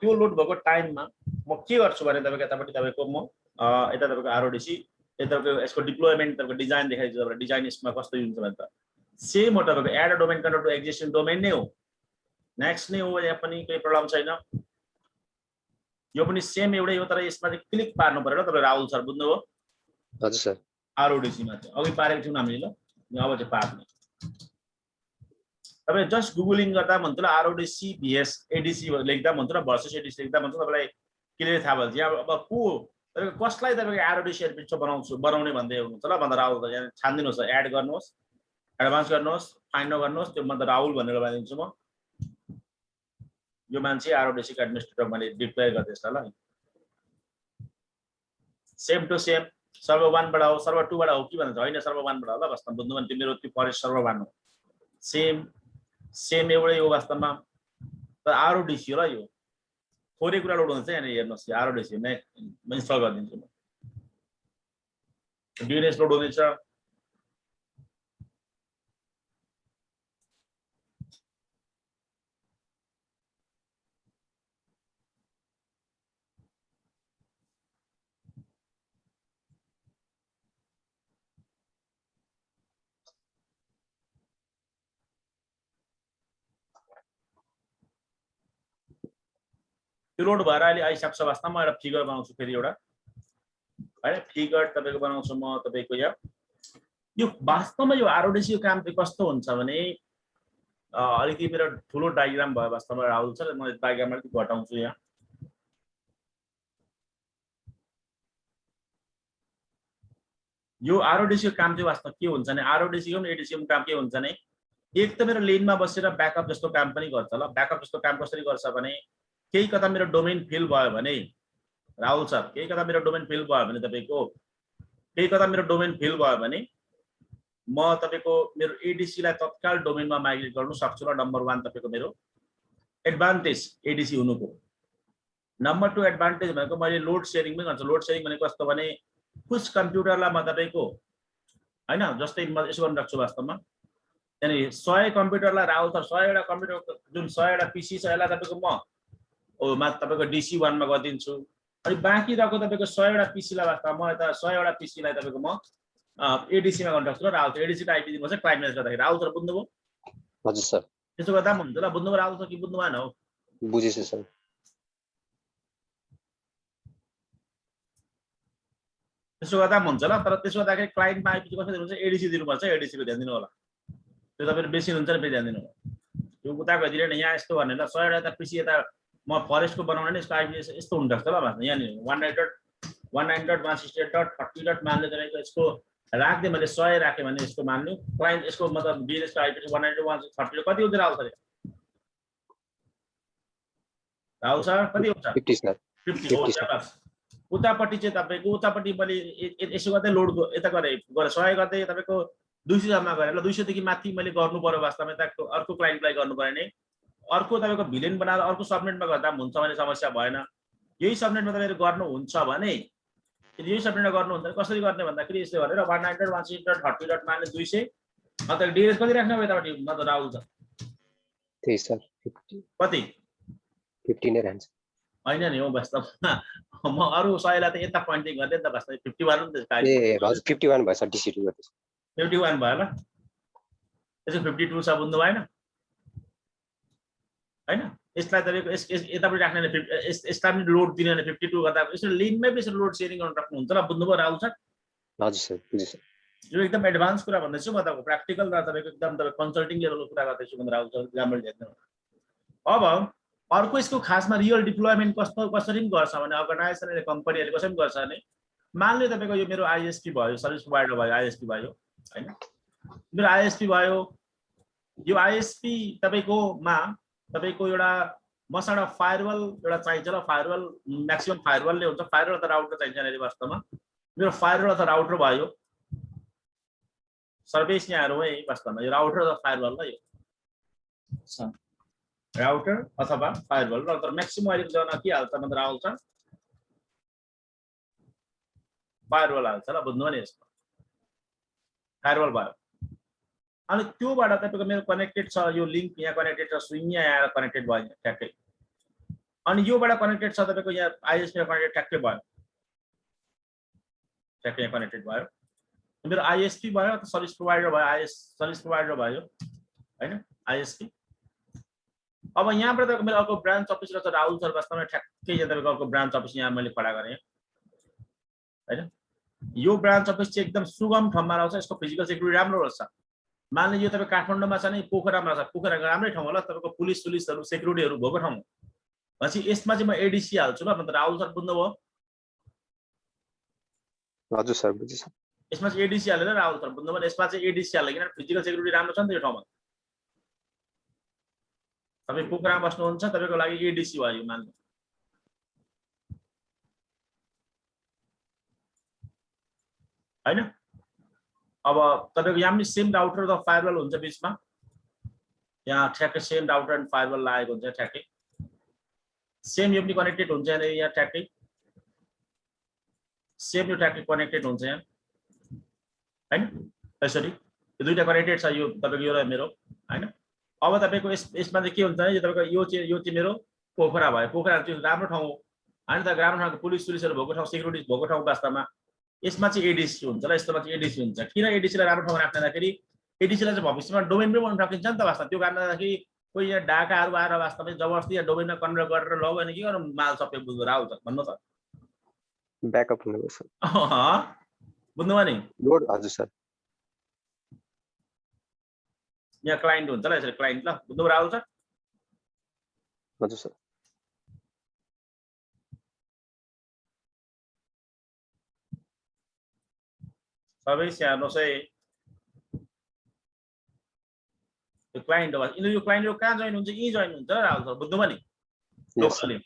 त्यो लोड भएको टाइममा म के गर्छु भने तपाईको यतापट्टि तपाईको म यता तपाईको आरओडीसी यता तपाईको यसको डिप्लोयमेन्ट तपाईको डिजाइन देखाइदिन्छु तपाईलाई डिजाइन यसमा कस्तो हुन्छ भने त सेम हो तपाईको add a domain control to existing domain नै हो नेक्स्ट नै हो यहाँ पनि कुनै प्रब्लम छैन यो पनि सेम एउटै हो तर यसमा चाहिँ क्लिक पार्नु पर्यो ल तपाईले राहुल सर बुझ्नुभयो हजुर सर आरओडीसी मा चाहिँ अघि पारेको थियौँ हामीले ल अब चाहिँ पार्ने तपाईले जस्ट गुगलिङ गर्दा भन्छ ल आरओडीसी भीएस एडीसी लेख्दा भन्छ ल भर्सेस एडीसी लेख्दा भन्छ तपाईलाई क्लियर थाहा भन्छ यहाँ अब को तपाईको कसलाई तपाईको आरओडीसी एडमिनिस्ट्रेटर बनाउने भन्दै हुनुहुन्छ ल भन्दा राहुल यहाँ छान्दिनुहोस् एड गर्नुहोस् एडभान्स गर्नुहोस् फाइन्ड गर्नुहोस् त्यो म राहुल भनेर भनिदिन्छु म यो मान्छे आरओडीसी को एडमिनिस्ट्रेटर मैले डिप्लोय गर्दैछ ल सेम टु सेम सर्भर 1 बाट हो सर्भर 2 बाट हो कि भन्नुहुन्छ हैन सर्भर 1 बाट हो ल वास्तवमा बुझ्नु भने मेरो त्यो फरेस्ट सर्भर 1 हो सेम एउटै हो वास्तवमा तर आरओडीसी हो ल यो थोरै कुरा लोड हुन्छ यहाँ हेर्नुहोस् आरओडीसी म इन्स्टल गरिदिन्छु म डीएनएस लोड हुँदैछ लोड भएर अहिले आइसक्छ वास्तवमा म एउटा फिगर बनाउँछु फेरि एउटा हैन फिगर तपाईको बनाउँछु म तपाईको यहाँ यो वास्तवमा यो आरओडिसी काम चाहिँ कस्तो हुन्छ भने अलिकति मेरो ठुलो डायग्राम भयो वास्तवमा राहुल सर, म डायग्राम अलिकति घटाउँछु यहाँ। यो आरओडिसी को काम चाहिँ वास्तव के हुन्छ भने आरओडिसी को एडिसी को काम के हुन्छ भने एक त मेरो लेनमा बसेर ब्याकअप जस्तो काम पनि गर्छ ल। ब्याकअप जस्तो काम कसरी गर्छ भने केही कता मेरो डोमेन फेल भयो भने राहुल सर, केही कता मेरो डोमेन फेल भयो भने तपाईको केही कता मेरो डोमेन फेल भयो भने म तपाईको मेरो एडिसी लाई तत्काल डोमेनमा माइग्रेट गर्न सक्छु र नम्बर 1 तपाईको मेरो एडभान्टेज एडिसी हुनुको। नम्बर 2 एडभान्टेज भनेको मैले लोड शेयरिङ पनि गर्छु। लोड शेयरिङ भनेको कस्तो भने कुछ कम्प्युटरलाई म तपाईको हैन जस्तै म यसो गर्न राख्छु वास्तवमा, यानी 100 कम्प्युटरलाई राहुल सर 100 वटा कम्प्युटर जुन 100 वटा पीसी छ यसलाई तपाईको म तपाईको DC 1 मा गरिदिन्छु। अनि बाँकी रहेको तपाईको 100 वटा पीसी लाई वास्तवमा म यता 100 वटा पीसी लाई तपाईको म एडिसी मा गर्न सक्छु र राहुल सर एडिसी लाई आइपी दिनुपर्छ क्लाइन्ट म्यानेज गर्दाखेरि। राहुल सर बुझ्नुभयो? हजुर सर। त्यसो गर्दा पनि हुन्छ ल। बुझ्नुभयो राहुल सर कि बुझ्नु भएन हो? बुझेछु सर। त्यसो गर्दा पनि हुन्छ ल। तर त्यसो गर्दाखेरि क्लाइन्टमा आइपी कसरी दिनुहुन्छ? एडिसी दिनुपर्छ। एडिसी को ध्यान दिनु होला। त्यो तपाईहरु बेसी हुन्छ नि फेरि ध्यान दिनु होला। यो उता गइदिएर नि यहाँ यस्तो गर्ने ल 100 वटा त पीसी यता म फरेस्टको बनाउने नि यसको आइपी यस्तो हुन्छ जस्तो ल। भन्छ यहाँ नि 190.168.30. मान्ने तपाईँको यसको राख्दे मैले 100 राखे भने यसको मान्नु क्लाइन्ट यसको मतलब बिएनएस को आइपी 190.130 कति हुन्छ राहुल सर? राहुल सर कति हुन्छ? 50 सर। 50 हो बस। उतापट्टि चाहिँ तपाईको उतापट्टि मैले यसो गर्दै लोड यता गरे 100 गर्दै तपाईको 200 जम्मा गरेर ल 200 देखि माथि मैले गर्नु पर्यो वास्तवमा यता अर्को क्लाइन्टलाई गर्नु पर्यो नि अर्को तपाईको भिलेन बनाएर अर्को सबनेटमा गर्दा हुन्छ भने समस्या भएन। यही सबनेटमा तपाईहरु गर्नुहुन्छ भने यदि यही सबनेटमा गर्नुहुन्छ भने कसरी गर्ने भन्दाखेरि यसले गरेर 190.168.30. मान्ने 200 अन्त डीएस कति राख्नु अब यतापट्टि मतलब राहुल छ? त्यही सर 50 कति? 50 नै रहन्छ। हैन नि हो वास्तवमा म अरु 100 लाई त यता पोइन्टिङ गर्ने नि त वास्तवमा 51 नि त। ए हजुर 51 भयो सर DC2 गर्दै। 51 भयो ल। त्यसो 52 छ बुझ्नु भएन? हैन यसलाई तपाईको यतापट्टि राख्ने यसलाई पनि लोड दिने भने 52 गर्दा यसरी लिनमै पनि लोड शेयरिङ गर्न सक्नुहुन्छ ल। बुझ्नुभयो राहुल सर? हजुर सर बुझेँ सर। यो एकदम एडभान्स कुरा भन्दैछु म तपाईको प्र्याक्टिकल र तपाईको एकदम तपाईको कन्सल्टिङ लेभलको कुरा गर्दैछु भने राहुल सर राम्रो हेर्नु। अब अर्को यसको खासमा रियल डिप्लोयमेन्ट कसरी गर्छ भने अर्गनाइजेसनले कम्पनीहरुले कसरी गर्छ भने मान्नु तपाईको यो मेरो आईएसपी भयो सर्भिस प्रोवाइडर भयो आईएसपी भयो हैन मेरो आईएसपी भयो यो आईएसपी तपाईको मा तपाईको एउटा मसँग फायरवल एउटा चाहिन्छ र फायरवल म्याक्सिमम फायरवलले हुन्छ। फायरवल त राउटर चाहिन्छ नि वास्तवमा मेरो फायरवल त राउटर भयो सर्भिस यहाँहरु है वास्तवमा यो राउटर र फायरवल ल यो राउटर अथवा फायरवल र तर म्याक्सिमम अहिले जमाना के हाल्छ मतलब राहुल छ फायरवल हाल्छ ल। बुझ्नु भने यसको फायरवल भयो अनि त्योबाट तपाईको मेरो कनेक्टेड छ यो लिंक यहाँ कनेक्टेड छ स्विङ यहाँ कनेक्टेड भयो ट्याक्कै अनि योबाट कनेक्टेड छ तपाईको यहाँ आईएसपी कनेक्टेड ट्याक्कै भयो ट्याक्कै कनेक्टेड भयो मेरो आईएसपी भयो त सर्भिस प्रोवाइडर भयो सर्भिस प्रोवाइडर भयो हैन आईएसपी। अब यहाँबाट तपाईको मेरो अर्को ब्रान्च अफिस रहेछ राहुल सर वास्तवमा ठ्याक्कै यहाँ तपाईको अर्को ब्रान्च अफिस यहाँ मैले खडा गरेँ हैन। यो ब्रान्च अफिस चाहिँ एकदम सुगम ठाउँमा रहेछ। यसको फिजिकल सेक्युरिटी राम्रो रहेछ। मान्नु यो तपाईको काठमाडौँमा छ नि पोखरामा छ पोखरा राम्रै ठाउँ होला तपाईको पुलिसहरु सेक्युरिटीहरु भएको ठाउँ पछि यसमा चाहिँ म एडिसी हाल्छु ल। मतलब राहुल सर बुझ्नुभयो? हजुर सर बुझेँ सर। यसमा चाहिँ एडिसी हालेर राहुल सर बुझ्नुभयो? यसमा चाहिँ एडिसी हाल्यो किन फिजिकल सेक्युरिटी राम्रो छ नि त यो ठाउँमा। तपाई पोखरामा बस्नुहुन्छ तपाईको लागि एडिसी भयो मान्नु हैन। अब तपाईको यहाँ पनि सेम राउटर र फायरवल हुन्छ बीचमा यहाँ ठ्याक्कै सेम राउटर एन्ड फायरवल लागेको हुन्छ ठ्याक्कै सेम यो पनि कनेक्टेड हुन्छ यहाँ ठ्याक्कै सेम यो ठ्याक्कै कनेक्टेड हुन्छ यहाँ हैन। त्यसरी यो दुईटा कनेक्टेड छ यो तपाईको यो र मेरो हैन। अब तपाईको यसमा चाहिँ के हुन्छ भने यो तपाईको यो चाहिँ मेरो पोखरा भयो। पोखरा चाहिँ राम्रो ठाउँ हो हैन त राम्रो ठाउँको पुलिसहरु भएको ठाउँ सेक्युरिटी भएको ठाउँ वास्तवमा यसमा चाहिँ एडिसी हुन्छ ल। यस्तोमा चाहिँ एडिसी हुन्छ। किन एडिसी लाई राम्रो ठाउँमा राख्दाखेरि एडिसी लाई चाहिँ भविष्यमा डोमेन पनि बनाउन सकिन्छ नि त वास्तवमा। त्यो कारणले गर्दाखेरि कोही यहाँ डाकाहरु आएर वास्तवमा जबरजस्ती यहाँ डोमेनमा कन्भर्ट गरेर लग्यो भने के गर्नु माल सबै बुझ्नु राहुल छ भन्नु त ब्याकअप हुनुपर्छ। बुझ्नुभयो नि? लोड हजुर सर यहाँ क्लाइन्ट हुन्छ ल यसरी क्लाइन्ट ल बुझ्नु राहुल सर हजुर सर सबै स्याहार्नुहोस् है यो क्लाइन्ट हो यो क्लाइन्ट यो कहाँ जोइन हुन्छ यहीँ जोइन हुन्छ राहुल सर बुझ्नुभयो नि Yes, sir. लोकली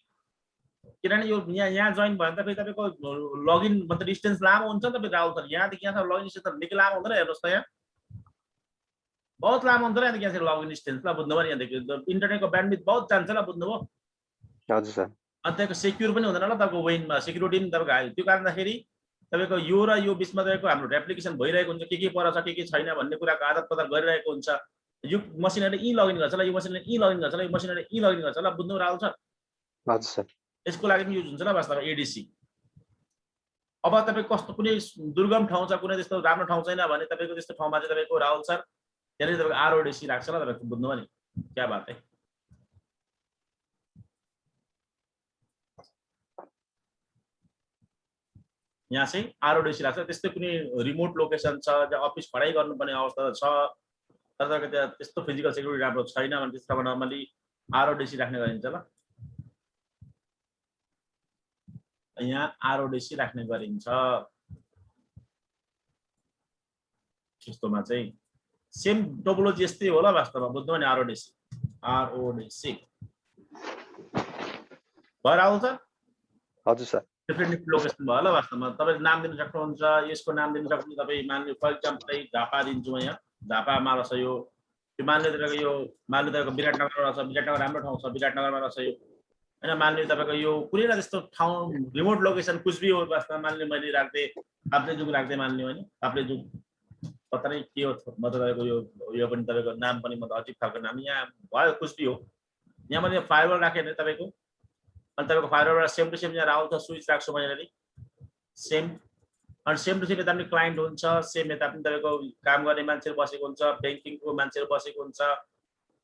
किनभने यो यहाँ जोइन भयो भने त फेरि तपाईँको लगइन मतलब डिस्टेन्स लामो हुन्छ नि त फेरि राहुल सर यहाँदेखि यहाँसम्म लगइन डिस्टेन्स त निकै लामो हुँदैन हेर्नुहोस् त यहाँ बहुत लामो हुन्छ यहाँदेखि यहाँ लगइन डिस्टेन्स ल बुझ्नुभयो नि यहाँदेखि इन्टरनेटको ब्यान्डविथ बहुत जान्छ ल बुझ्नुभयो हजुर सर अनि तपाईँको सेक्युर पनि हुँदैन ल तपाईँको वेनमा सेक्युरिटी पनि तपाईँको हाई त्यो कारणदाखेरि तपाईँको यो र यो बिचमा तपाईँको हाम्रो एप्लिकेसन भइरहेको हुन्छ के पर छ के छैन भन्ने कुराको आदान प्रदान गरिरहेको हुन्छ यो मसिनले यी लगइन गर्छ ल यो मसिनले यी लगइन गर्छ ल यो मसिनले यी लगइन गर्छ ल बुझ्नु राहुल सर हजुर सर यसको लागि पनि युज हुन्छ ल वास्तवमा एडिसी अब तपाईँ कस्तो कुनै दुर्गम ठाउँ छ कुनै त्यस्तो राम्रो ठाउँ छैन भने तपाईँको त्यस्तो ठाउँमा चाहिँ तपाईँको राहुल सर त्यहाँनिर तपाईँको आरओडिसी राख्छ ल तपाईँको बुझ्नुभयो नि क्या बात है यहाँ चाहिँ आरओडिसी राख्छ त्यस्तै कुनै रिमोट लोकेसन छ जहाँ अफिस पढाइ गर्नुपर्ने अवस्था छ तर तपाईँको त्यहाँ त्यस्तो फिजिकल सेक्युरिटी राम्रो छैन भने त्यसमा नर्मली आरओडिसी राख्ने गरिन्छ ल यहाँ आरओडिसी राख्ने गरिन्छ त्यस्तोमा चाहिँ सेम टोपोलोजी यस्तै होला वास्तवमा बुझ्नुभयो नि आरओडिसी भयो राहुल सर हजुर सर डिफ्रेन्ट लोकेसन भयो होला वास्तवमा तपाईँले नाम दिन सक्नुहुन्छ यसको नाम दिन सक्नुहुन्छ तपाईँ मान्नु फर इक्जाम्पल झापा दिन्छु म यहाँ झापामा रहेछ यो मान्नु तपाईँको यो मान्नु तपाईँको विराटनगरमा रहेछ विराटनगर राम्रो ठाउँ छ विराटनगरमा रहेछ यो होइन मान्नु तपाईँको यो कुनै न त्यस्तो ठाउँ रिमोट लोकेसन कुचबिहार वास्तवमा मान्ने मैले राख्थेँ ताप्लेजुङ राख्थेँ मान्ने होइन ताप्लेजुङ पत्ता नै के हो म त तपाईँको यो पनि तपाईँको नाम पनि म त अजिब खालको नाम यहाँ भयो कुचबिहार यहाँ मैले फायरवल राखेँ भने तपाईँको अनि तपाईँको फायरवलबाट सेम टु सेम यहाँ राहुल त स्विच राख्छु म यहाँनिर सेम अनि सेम टु सेम यता पनि क्लाइन्ट हुन्छ सेम यता पनि तपाईँको काम गर्ने मान्छेहरू बसेको हुन्छ ब्याङ्किङको मान्छेहरू बसेको हुन्छ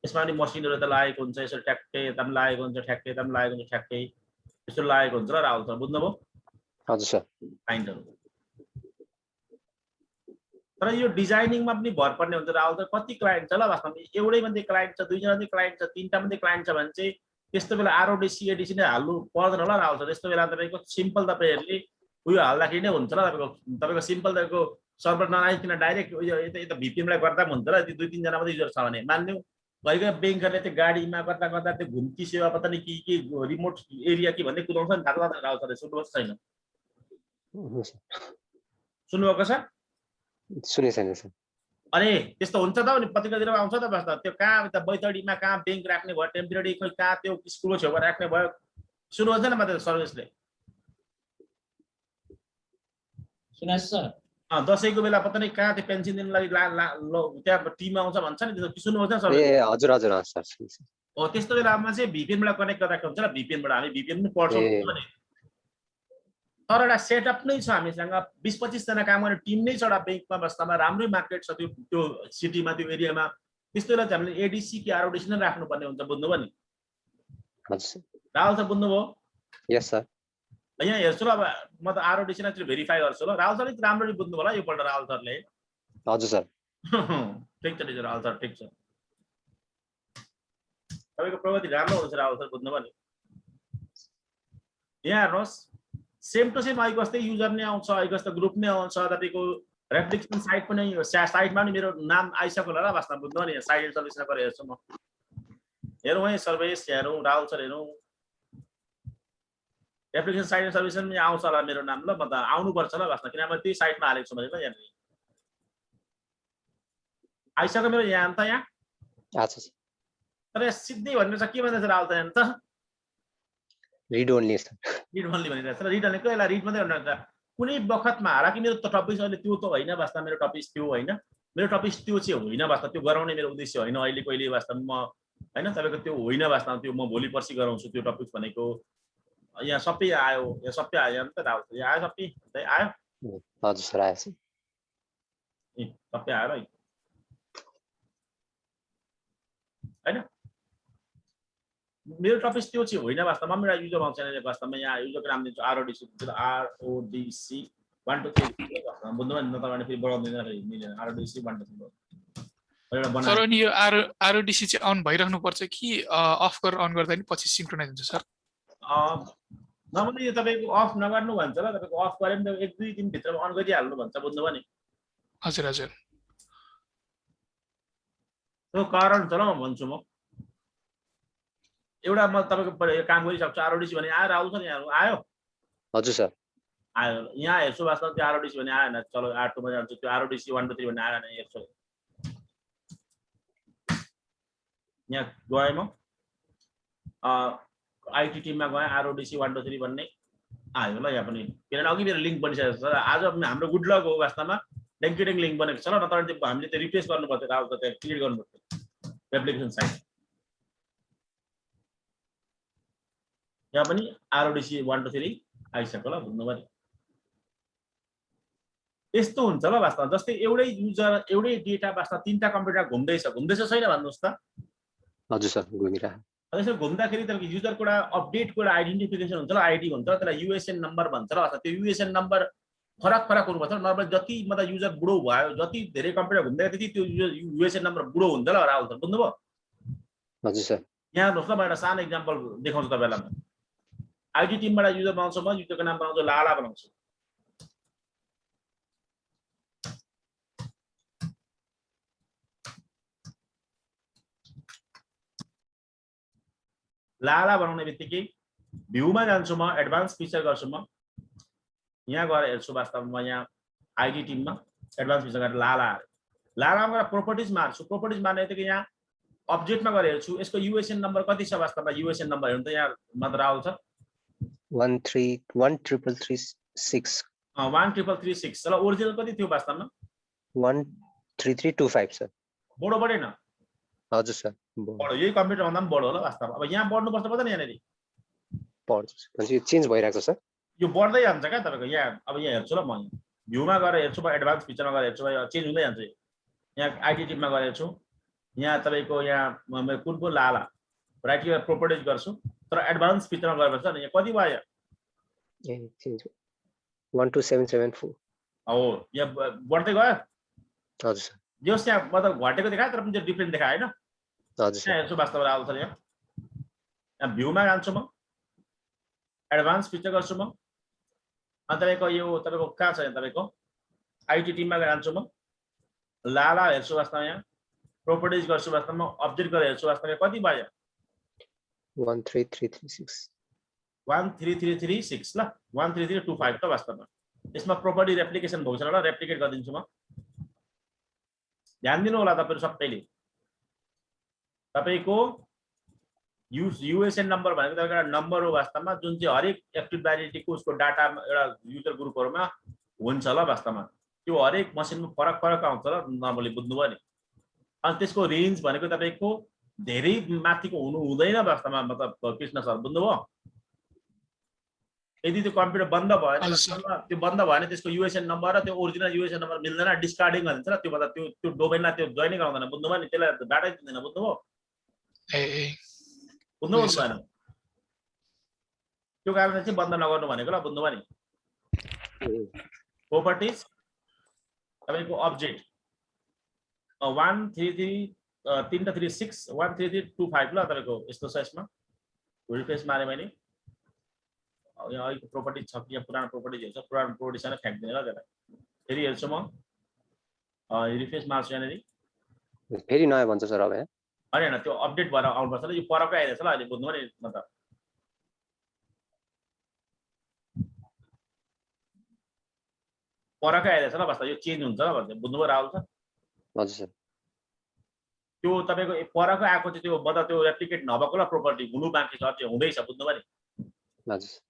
यसमा पनि मसिनहरू त लागेको हुन्छ यसो ठ्याक्कै यता पनि लागेको हुन्छ ठ्याक्कै यता पनि लागेको हुन्छ ठ्याक्कै यस्तो लागेको हुन्छ र राहुल सर बुझ्नुभयो हजुर सर क्लाइन्टहरू तर यो डिजाइनिङमा पनि भर पर्ने हुन्छ राहुल सर कति क्लाइन्ट छ ल वास्तवमा एउटै मात्रै क्लाइन्ट छ दुईजना मात्रै क्लाइन्ट छ तिनवटा मात्रै क्लाइन्ट छ भने चाहिँ त्यस्तो बेला आरओडिसी एडिसी नै हाल्नु पर्दैन होला राहुल सर यस्तो बेला तपाईँको सिम्पल तपाईँहरूले उयो हाल्दाखेरि नै हुन्छ ल तपाईँको सिम्पल तपाईँको सर्भर नआइकन डाइरेक्ट उयो यता भिपिएमलाई गर्दा पनि हुन्छ ल त्यो दुई तिनजना मात्रै युजर छ भने मान्नु भइगयो ब्याङ्करले त्यो गाडीमा गर्दा गर्दा त्यो घुम्ती सेवा पत्ता नि के रिमोट एरिया के भन्दै कुदाउँछ नि थाहा छ राहुल सर सुन्नुभएको छैन सुन्नुभएको छ सुने छैन सर अरे त्यस्तो हुन्छ त नि पत्रिकातिर आउँछ त बस्दा त्यो कहाँ त बैतडीमा कहाँ ब्याङ्क राख्ने भयो टेम्परेरी खोइ कहाँ त्यो स्कुलको छेउमा राख्ने भयो सुन्नुहुन्छ नि मात्र सर्भिसले दसैँको बेला पत्ता नि कहाँ त्यो पेन्सन दिनु लागि त्यहाँ टिम आउँछ भन्छ नि त्यो सुन्नुहुन्छ सर ए हजुर हजुर सर हो त्यस्तो बेलामा चाहिँ भिपिएनबाट कनेक्ट गरिराखेको हुन्छ ल भिपिएनबाट हामी भिपिएन पनि पढ्छौँ भने तर एउटा सेटअप नै छ हामीसँग 20-25 जना काम गर्ने टिम नै छ एउटा ब्याङ्कमा वास्तवमा राम्रै मार्केट छ त्यो सिटीमा त्यो एरियामा त्यस्तो बेला चाहिँ हामीले एडिसी कि आरओडिसी नै राख्नुपर्ने हुन्छ बुझ्नुभयो नि राहुल सर बुझ्नुभयो यस सर यहाँ हेर्छु ल अब म त आरओडिसी नै भेरिफाई गर्छु ल राहुल सर राम्ररी बुझ्नु होला योपल्ट राहुल सरले हजुर सर ठिक छ राहुल सर ठिक छ तपाईँको प्रगति राम्रो हुन्छ राहुल सर बुझ्नुभयो नि यहाँ हेर्नुहोस् सेम टु सेम अहिले जस्तै युजर नै आउँछ अहिले जस्तो ग्रुप नै आउँछ तपाईँको रेप्लिकेसन साइट पनि साइटमा पनि मेरो नाम आइसक्यो होला ल वास्तवमा बुझ्नु नि साइट सर्भिसमा गएर हेर्छु म हेरौँ है सर्भिस हेरौँ राहुल सर हेरौँ एप्लिकेसन साइट सर्भिस पनि आउँछ होला मेरो नाम ल म त आउनुपर्छ ल वास्तवमा किनभने त्यही साइटमा हालेको छु मैले ल यहाँनिर आइसक्यो मेरो यहाँ अन्त यहाँ तर सिधै भनेर के भन्दैछ राहुल त यहाँ त रिड ओन्ली भनिरहेछ र रिड भनेको यसलाई रिड मात्रै गर्नु कुनै बखतमा हालाकि मेरो टपिक अहिले त्यो त होइन वास्तवमा मेरो टपिक त्यो होइन मेरो टपिक त्यो चाहिँ होइन वास्तव त्यो गराउने मेरो उद्देश्य होइन अहिले कहिले वास्तवमा म होइन तपाईँको त्यो होइन वास्तवमा त्यो म भोलि पर्सि गराउँछु त्यो टपिक भनेको यहाँ सबै आयो यहाँ सबै आयो नि त राहुल यहाँ आयो सबै आयो हजुर सर आयो सबै आयो होइन मेरो टपिक त्यो चाहिँ होइन वास्तवमा मेरो युजर आउँछ वास्तवमा यहाँ युजरको नाम दिन्छु आरओडिसी आरओडिसी 1 2 3 बुझ्नु भने न तपाईँले फेरि बढाउँदैन मिलेन आरओडिसी 1 2 3 एउटा सर बनायो। अनि यो आरओडिसी चाहिँ अन भइराख्नु पर्छ कि अफ गरेर अन गर्दा नि पछि सिन्क्रोनाइज हुन्छ सर? नर्मली यो तपाईँको अफ नगर्नु भन्छ ल, तपाईँको अफ गरे पनि 1-2 दिन भित्रमा अन गरिहाल्नु भन्छ, बुझ्नुभयो नि? हजुर हजुर। त्यो कारण छ ल म भन्छु म। एउटा म तपाईँको यो काम गरिसक्छु आरओडिसी भने आएर आउँछ नि, यहाँ आयो हजुर सर। आयो यहाँ हेर्छु वास्तव त्यो आरओडिसी भने आएन, चलो R2 मा जान्छु, त्यो आरओडिसी 1 2 3 भन्ने आएन, हेर्छु यहाँ गएँ म आइटी टिममा गएँ, आरओडिसी 1 2 3 भन्ने आयो ल। यहाँ पनि किनभने अघि मेरो लिङ्क बनिसकेको छ, आज हाम्रो गुड लक हो वास्तवमा लिङ्कडिन लिङ्क बनेको छ ल, नत्र त्यो हामीले त्यो रिप्लेस गर्नुपर्थ्यो, राउटर त्यहाँ क्लियर गर्नुपर्थ्यो एप्लिकेसन साइट। यहाँ पनि आरओडिसी 1 2 3 आइसक्यो ल, बुझ्नुभयो नि? यस्तो हुन्छ ल वास्तवमा, जस्तै एउटै युजर एउटै डेटा वास्तव 3टा कम्प्युटर घुम्दैछ छैन भन्नुहोस् त? हजुर सर, घुमिरहेको। त्यसो घुम्दाखेरि तपाईँको युजरको एउटा अपडेटको एउटा आइडेन्टिफिकेसन हुन्छ ल, आइडी हुन्छ, त्यसलाई युएसएन नम्बर भन्छ ल। त्यो युएसएन नम्बर फरक हुनुपर्छ। नर्मली जति मतलब युजर बुढो भयो, जति धेरै कम्प्युटर घुम्दै त्यति त्यो युएसएन नम्बर बुढो हुन्छ ल, राहुल सर बुझ्नुभयो? हजुर सर। यहाँ हेर्नुहोस् ल, म एउटा सानो इक्जाम्पल देखाउँछु तपाईँलाई। आइटी टिमबाट युजर बनाउँछु म, युजरको नाम बनाउँछु लाला बनाउँछु। लाला बनाउने बित्तिकै भ्यूमा जान्छु म, एडभान्स फिचर गर्छु म, यहाँ गएर हेर्छु वास्तवमा यहाँ आइडी टिममा एडभान्स फिचर गरेर लालामा गएर प्रोपर्टिज मार्छु। प्रोपर्टिज मार्ने बित्तिकै यहाँ अब्जेक्टमा गएर हेर्छु यसको युएसएन नम्बर कति छ। वास्तवमा युएसएन नम्बर हेर्नु त यहाँ मात्र आउँछ 13336 13336 ल। ओरिजिनल कति थियो वास्तवमा? 13325 सर। बढो बढेन? हजुर सर, बढो, यही कम्प्युटर भन्दा पनि बढो होला वास्तवमा। अब यहाँ बढ्नुपर्छ पर्दैन, यहाँनिर बढ्छ, यो चेन्ज भइरहेको छ सर। यो बढ्दै जान्छ क्या तपाईँको। यहाँ अब यहाँ हेर्छु ल, म भ्यूमा गएर हेर्छु, म एडभान्स फिचरमा गएर हेर्छु, चेन्ज हुँदै जान्छ। यहाँ आइटी टिममा गएर हेर्छु, यहाँ तपाईँको यहाँ कुन लाला राइट क्लिक प्रोपर्टिज गर्छु, तर एडभान्स फिचरमा गएपछि नि यहाँ कति भयो? 12774 हो, यहाँ बढ्दै गयो। हजुर सर। जस यहाँ मतलब घटेको देखायो तर पनि त्यो डिफ्रेन्ट देखायो हैन? हजुर सर। यहाँ हेर्छु वास्तवमा आउँछ यहाँ भ्यूमा जान्छु म, एडभान्स फिचर गर्छु म, अनि तपाईँको यो तपाईँको कहाँ छ यहाँ तपाईँको आइटी टिममा जान्छु म, लाला हेर्छु वास्तवमा यहाँ प्रोपर्टिज गर्छु, वास्तवमा अपडेट गरेर हेर्छु वास्तवमा कति भयो? 13336 13336 ल, 13325 त वास्तवमा। यसमा प्रोपर्टी रेप्लिकेसन भएको छ ल, रेप्लिकेट गरिदिन्छु म। ध्यान दिनु होला तपाईहरु सबैले, तपाईको युएसएन नम्बर भनेको तपाईको एउटा नम्बर हो वास्तवमा, जुन चाहिँ हरेक एक्टिभ डाइरेक्टरीको उसको डाटा एउटा युजर ग्रुपहरुमा हुन्छ ल वास्तवमा। त्यो हरेक मसिनमा फरक आउँछ ल, नर्मली बुझ्नुभयो नि। अनि त्यसको रेन्ज भनेको तपाईको धेरै माथिको हुनु हुँदैन वास्तवमा, मतलब कृष्ण सर बुझ्नुभयो? यदि त्यो कम्प्युटर बन्द भयो भने त्यो बन्द भयो भने त्यसको युएसएन नम्बर र त्यो ओरिजिनल युएसएन नम्बर मिल्दैन, डिस्कार्डिङ भन्छ र त्यो भन्दा त्यो डोमेनलाई त्यो जोइन गराउँदैन, बुझ्नुभयो नि? त्यसलाई डाटा दिँदैन, बुझ्नुभयो? बुझ्नुभयो भएन? त्यो कारणले चाहिँ बन्द नगर्नु भनेको ल, बुझ्नुभयो नि? प्रोपर्टिज तपाईको अब्जेक्ट 13336 13325 ल तपाईको यस्तो छ। यसमा रिफ्रेस मारे मैले यहाँ अहिलेको प्रोपर्टी छ कि यहाँ पुरानो प्रोपर्टी छ, पुरानो प्रोपर्टीसँग फ्याक्दिने ल त्यसलाई। फेरि हेर्छु म, रिफ्रेस मार्छु यहाँनिर, फेरि नयाँ भन्छ सर अब यहाँ हैन त्यो अपडेट भएर आउनुपर्छ ल। यो परकै आइरहेछ ल अहिले, बुझ्नुभयो नि? मतलब परकै आइरहेछ ल वास्तव, यो चेन्ज हुन्छ ल भन्छ, बुझ्नुभयो राहुल सर? हजुर सर। त्यो तपाईको परकै आएको चाहिँ त्यो मतलब त्यो रेप्लिकेट नभएको ल, प्रोपर्टी हुनु बाँकी छ, अझै हुँदैछ, बुझ्नुभयो नि? हजुर।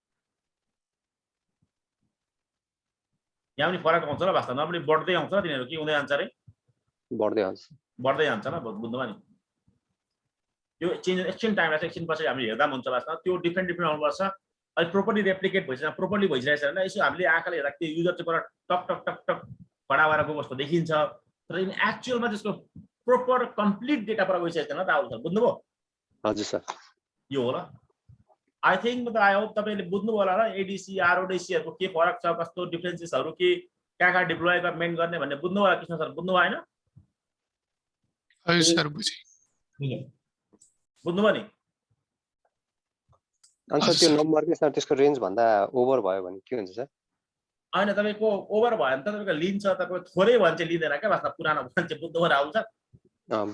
यहाँ पनि फरक आउँछ ल वास्तव, नर्मली बढ्दै आउँछ ल तिनीहरु, के हुँदै जान्छ रे? बढ्दै आउँछ, बढ्दै जान्छ ल, बुझ्नुभयो नि? यो चेन्ज एकछिन टाइम लाग्छ, एकछिन पछि हामी हेर्दा हुन्छ वास्तव, त्यो डिफ्रेन्ट आउनुपर्छ। अहिले प्रोपर्टी रेप्लिकेट भइसक्यो, प्रोपर्ली भइसकेछ हैन? यसो हामीले आँखाले हेर्दा त्यो युजर चाहिँ पर टक टक टक टक खडा भएर गएको जस्तो देखिन्छ, तर इन एक्चुअलमा त्यसको प्रोपर कम्प्लिट डेटा पर गइसकेछ न त आउँछ, बुझ्नुभयो? हजुर सर। यो हो ल। आई थिंक मतलब आई होप तपाईले बुझ्नु होला र एडीसी आरओडीसी हरुको के फरक छ, कस्तो डिफरेन्सेसहरु के कहाँ डिप्लोयमेन्ट गर्ने भन्ने बुझ्नु होला कृष्ण सर, बुझ्नु भएन? हजुर सर बुझेँ। बुझ्यो? बुझ्नुभयो नि? अनि सर त्यो नम्बरकै सर त्यसको रेन्ज भन्दा ओभर भयो भने के हुन्छ सर? होइन तपाईँको ओभर भयो भने त तपाईँको लिन्छ, तपाईँको थोरै भयो भने चाहिँ लिँदैन क्या वास्तव पुरानो भयो भने चाहिँ बुझ्नुभयो आउँछ।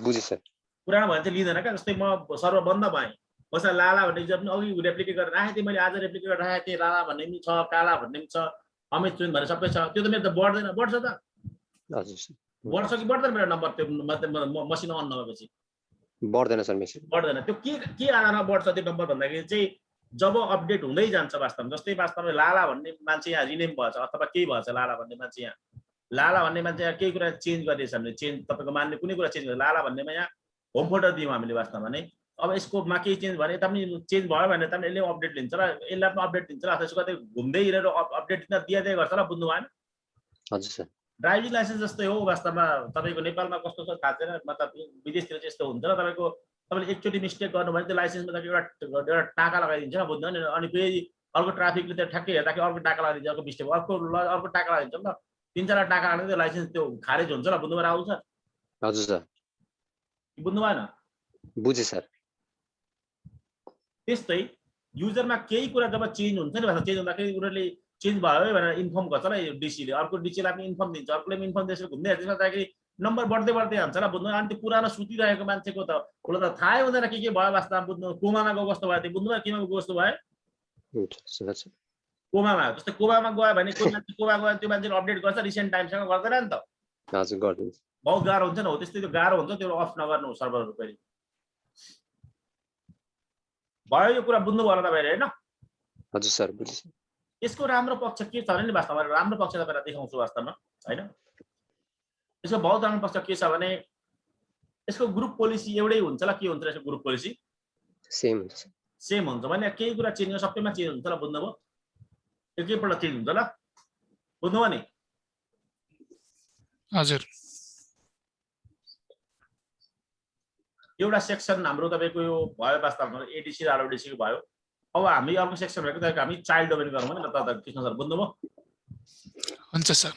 बुझेँ सर। पुरानो भयो भने चाहिँ लिँदैन क्या। जस्तै म सर्भर बन्द भएँ, मसँग लाला भन्ने युजर पनि अघि रेप्लिकेट गरेर राखेको थिएँ, मैले आज रेप्लिकेट गरेर राखेको थिएँ। लाला भन्ने पनि छ, काला भन्ने पनि छ, अमित चुन भन्ने सबै छ। त्यो त मेरो त बढ्दैन, बढ्छ त? हजुर सर। बढ्छ कि बढ्दैन मेरो नम्बर? त्यो मसिनो अन नभएपछि बढ्दैन सर मेसेज। बढ्दैन। त्यो के आधारमा बढ्छ त्यो नम्बर भन्दाखेरि चाहिँ जब अपडेट हुँदै जान्छ वास्तवमा। जस्तै वास्तवमा लाला भन्ने मान्छे यहाँ रिनेम भएछ अथवा केही भएछ, लाला भन्ने मान्छे यहाँ, लाला भन्ने मान्छे यहाँ केही कुरा चेन्ज गरिदिएछ भने चेन्ज तपाईँको मान्ने कुनै कुरा चेन्ज गर्छ, लाला भन्नेमा यहाँ होम फोल्डर दियौँ हामीले वास्तवमा नै। अब यसकोमा केही चेन्ज भने तापनि चेन्ज भयो भने त यसले अपडेट लिन्छ र यसलाई पनि अपडेट दिन्छ र अथवा यसको कतै घुम्दै हिँडेर अपडेट दिँदै गर्छ र बुझ्नु भएन? हजुर सर। ड्राइभिङ लाइसेन्स जस्तै हो वास्तवमा। तपाईँको नेपालमा कस्तो छ थाहा छैन, मतलब विदेशतिर चाहिँ यस्तो हुन्छ र तपाईँको तपाईँले एकचोटि मिस्टेक गर्नु भने त्यो लाइसेन्समा तपाईँको एउटा टाका लगाइदिन्छ न, बुझ्नु नि? अनि फेरि अर्को ट्राफिकले त्यो ठ्याक्कै हेर्दाखेरि अर्को टाका लगाइदिन्छ, अर्को मिस्टेक अर्को टाका लगाइदिन्छ नि त। 3-4 टाका लाग्ने त्यो लाइसेन्स त्यो खारेज हुन्छ ल, बुझ्नु भएर आउँछ? हजुर सर। बुझ्नु भएन? बुझेँ सर। त्यस्तै युजरमा केही कुरा जब चेन्ज हुन्छ नि, चेन्ज हुँदाखेरि उनीहरूले चेन्ज भयो है भनेर इन्फर्म गर्छ ल डिसीले, अर्को डिसीलाई पनि इन्फर्म दिन्छ, अर्कोले पनि इन्फर्म त्यसरी घुम्दै त्यसमा जाँदाखेरि नम्बर बढ्दै जान्छ ल, बुझ्नु? अनि त्यो पुरानो सुतिरहेको मान्छेको त उसलाई त थाहै हुँदैन के भयो वास्तवमा, बुझ्नु? कोमामा गएको कस्तो भयो त्यो बुझ्नु भयो? केमा गएको कस्तो भयो? कोमामा। जस्तै कोमामा गयो भने कोही मान्छे कोमा गयो त्यो मान्छेले अपडेट गर्छ, रिसेन्ट टाइमसँग गर्दैन नि त? हजुर गरिदिन्छ। बहुत गाह्रो हुन्छ नि। हो त्यस्तै त्यो गाह्रो हुन्छ, त्यो अफ नगर्नु सर्भरहरू फेरि। भयो यो कुरा बुझ्नु भयो तपाईँले होइन? हजुर सर बुझेँ। यसको राम्रो पक्ष के छ भने नि वास्तवमा राम्रो पक्ष तपाईँलाई देखाउँछु वास्तवमा होइन। यसको बहुत राम्रो पक्ष के छ भने यसको ग्रुप पोलिसी एउटै हुन्छ ल। के हुन्छ यसको ग्रुप पोलिसी? सेम हुन्छ। सेम हुन्छ भने केही कुरा चेन्ज गर्नु सबैमा चेन्ज हुन्छ ल, बुझ्नुभयो? एकैपल्ट चेन्ज हुन्छ ल, बुझ्नुभयो नि? हजुर। एउटा सेक्सन हाम्रो तपाईँको यो भयो वास्तवमा एडिसी र आरओडिसी भयो। अब हामी अर्को सेक्सन भएको हामी चाइल्ड डोमेन गरौँ नि त कृष्ण सर, बुझ्नुभयो? हुन्छ सर।